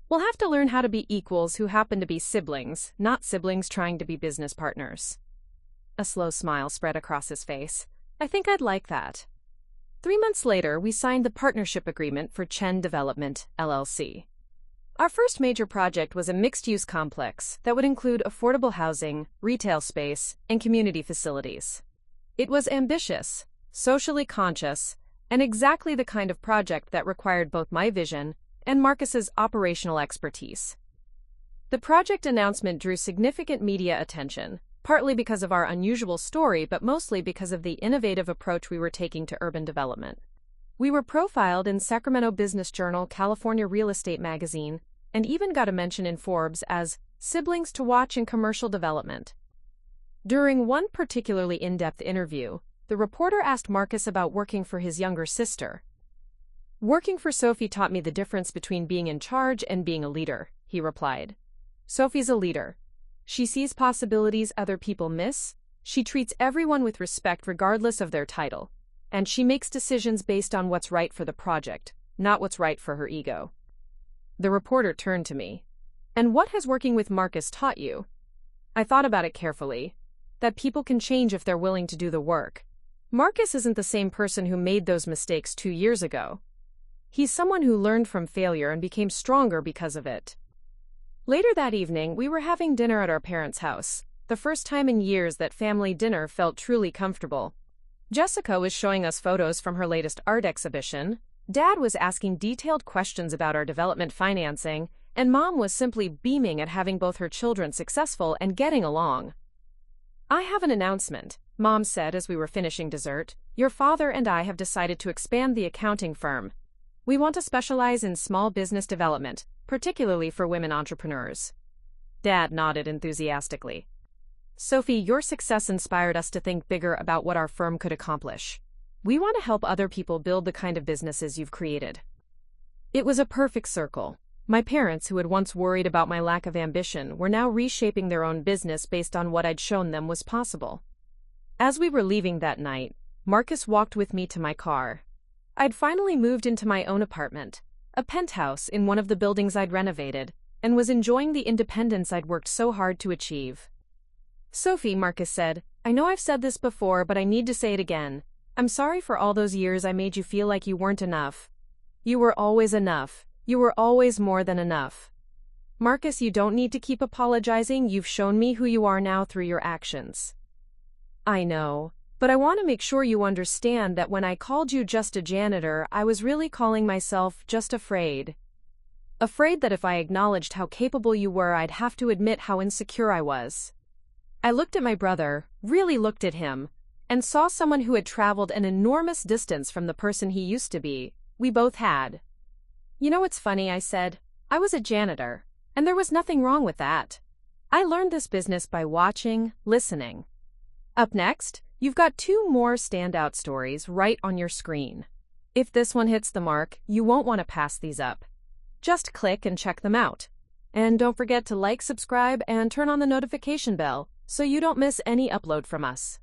We'll have to learn how to be equals who happen to be siblings, not siblings trying to be business partners." A slow smile spread across his face. "I think I'd like that." 3 months later, we signed the partnership agreement for Chen Development, LLC. Our first major project was a mixed-use complex that would include affordable housing, retail space, and community facilities. It was ambitious, socially conscious, and exactly the kind of project that required both my vision and Marcus's operational expertise. The project announcement drew significant media attention, partly because of our unusual story, but mostly because of the innovative approach we were taking to urban development. We were profiled in Sacramento Business Journal, California Real Estate Magazine, and even got a mention in Forbes as siblings to watch in commercial development. During one particularly in-depth interview, the reporter asked Marcus about working for his younger sister. "Working for Sophie taught me the difference between being in charge and being a leader," he replied. "Sophie's a leader. She sees possibilities other people miss, she treats everyone with respect regardless of their title, and she makes decisions based on what's right for the project, not what's right for her ego." The reporter turned to me. "And what has working with Marcus taught you?" I thought about it carefully. That people can change if they're willing to do the work. Marcus isn't the same person who made those mistakes 2 years ago. He's someone who learned from failure and became stronger because of it. Later that evening, we were having dinner at our parents' house, the first time in years that family dinner felt truly comfortable. Jessica was showing us photos from her latest art exhibition, Dad was asking detailed questions about our development financing, and Mom was simply beaming at having both her children successful and getting along. "I have an announcement," Mom said as we were finishing dessert. "Your father and I have decided to expand the accounting firm. We want to specialize in small business development, particularly for women entrepreneurs." Dad nodded enthusiastically. "Sophie, your success inspired us to think bigger about what our firm could accomplish. We want to help other people build the kind of businesses you've created." It was a perfect circle. My parents, who had once worried about my lack of ambition, were now reshaping their own business based on what I'd shown them was possible. As we were leaving that night, Marcus walked with me to my car. I'd finally moved into my own apartment, a penthouse in one of the buildings I'd renovated, and was enjoying the independence I'd worked so hard to achieve. "Sophie," Marcus said, "I know I've said this before, but I need to say it again. I'm sorry for all those years I made you feel like you weren't enough. You were always enough. You were always more than enough. Marcus, you don't need to keep apologizing. You've shown me who you are now through your actions." "I know, but I want to make sure you understand that when I called you just a janitor, I was really calling myself just afraid. Afraid that if I acknowledged how capable you were, I'd have to admit how insecure I was." I looked at my brother, really looked at him, and saw someone who had traveled an enormous distance from the person he used to be. We both had. "You know what's funny," I said. "I was a janitor, and there was nothing wrong with that. I learned this business by watching, listening." Up next, you've got 2 more standout stories right on your screen. If this one hits the mark, you won't want to pass these up. Just click and check them out. And don't forget to like, subscribe, and turn on the notification bell so you don't miss any upload from us.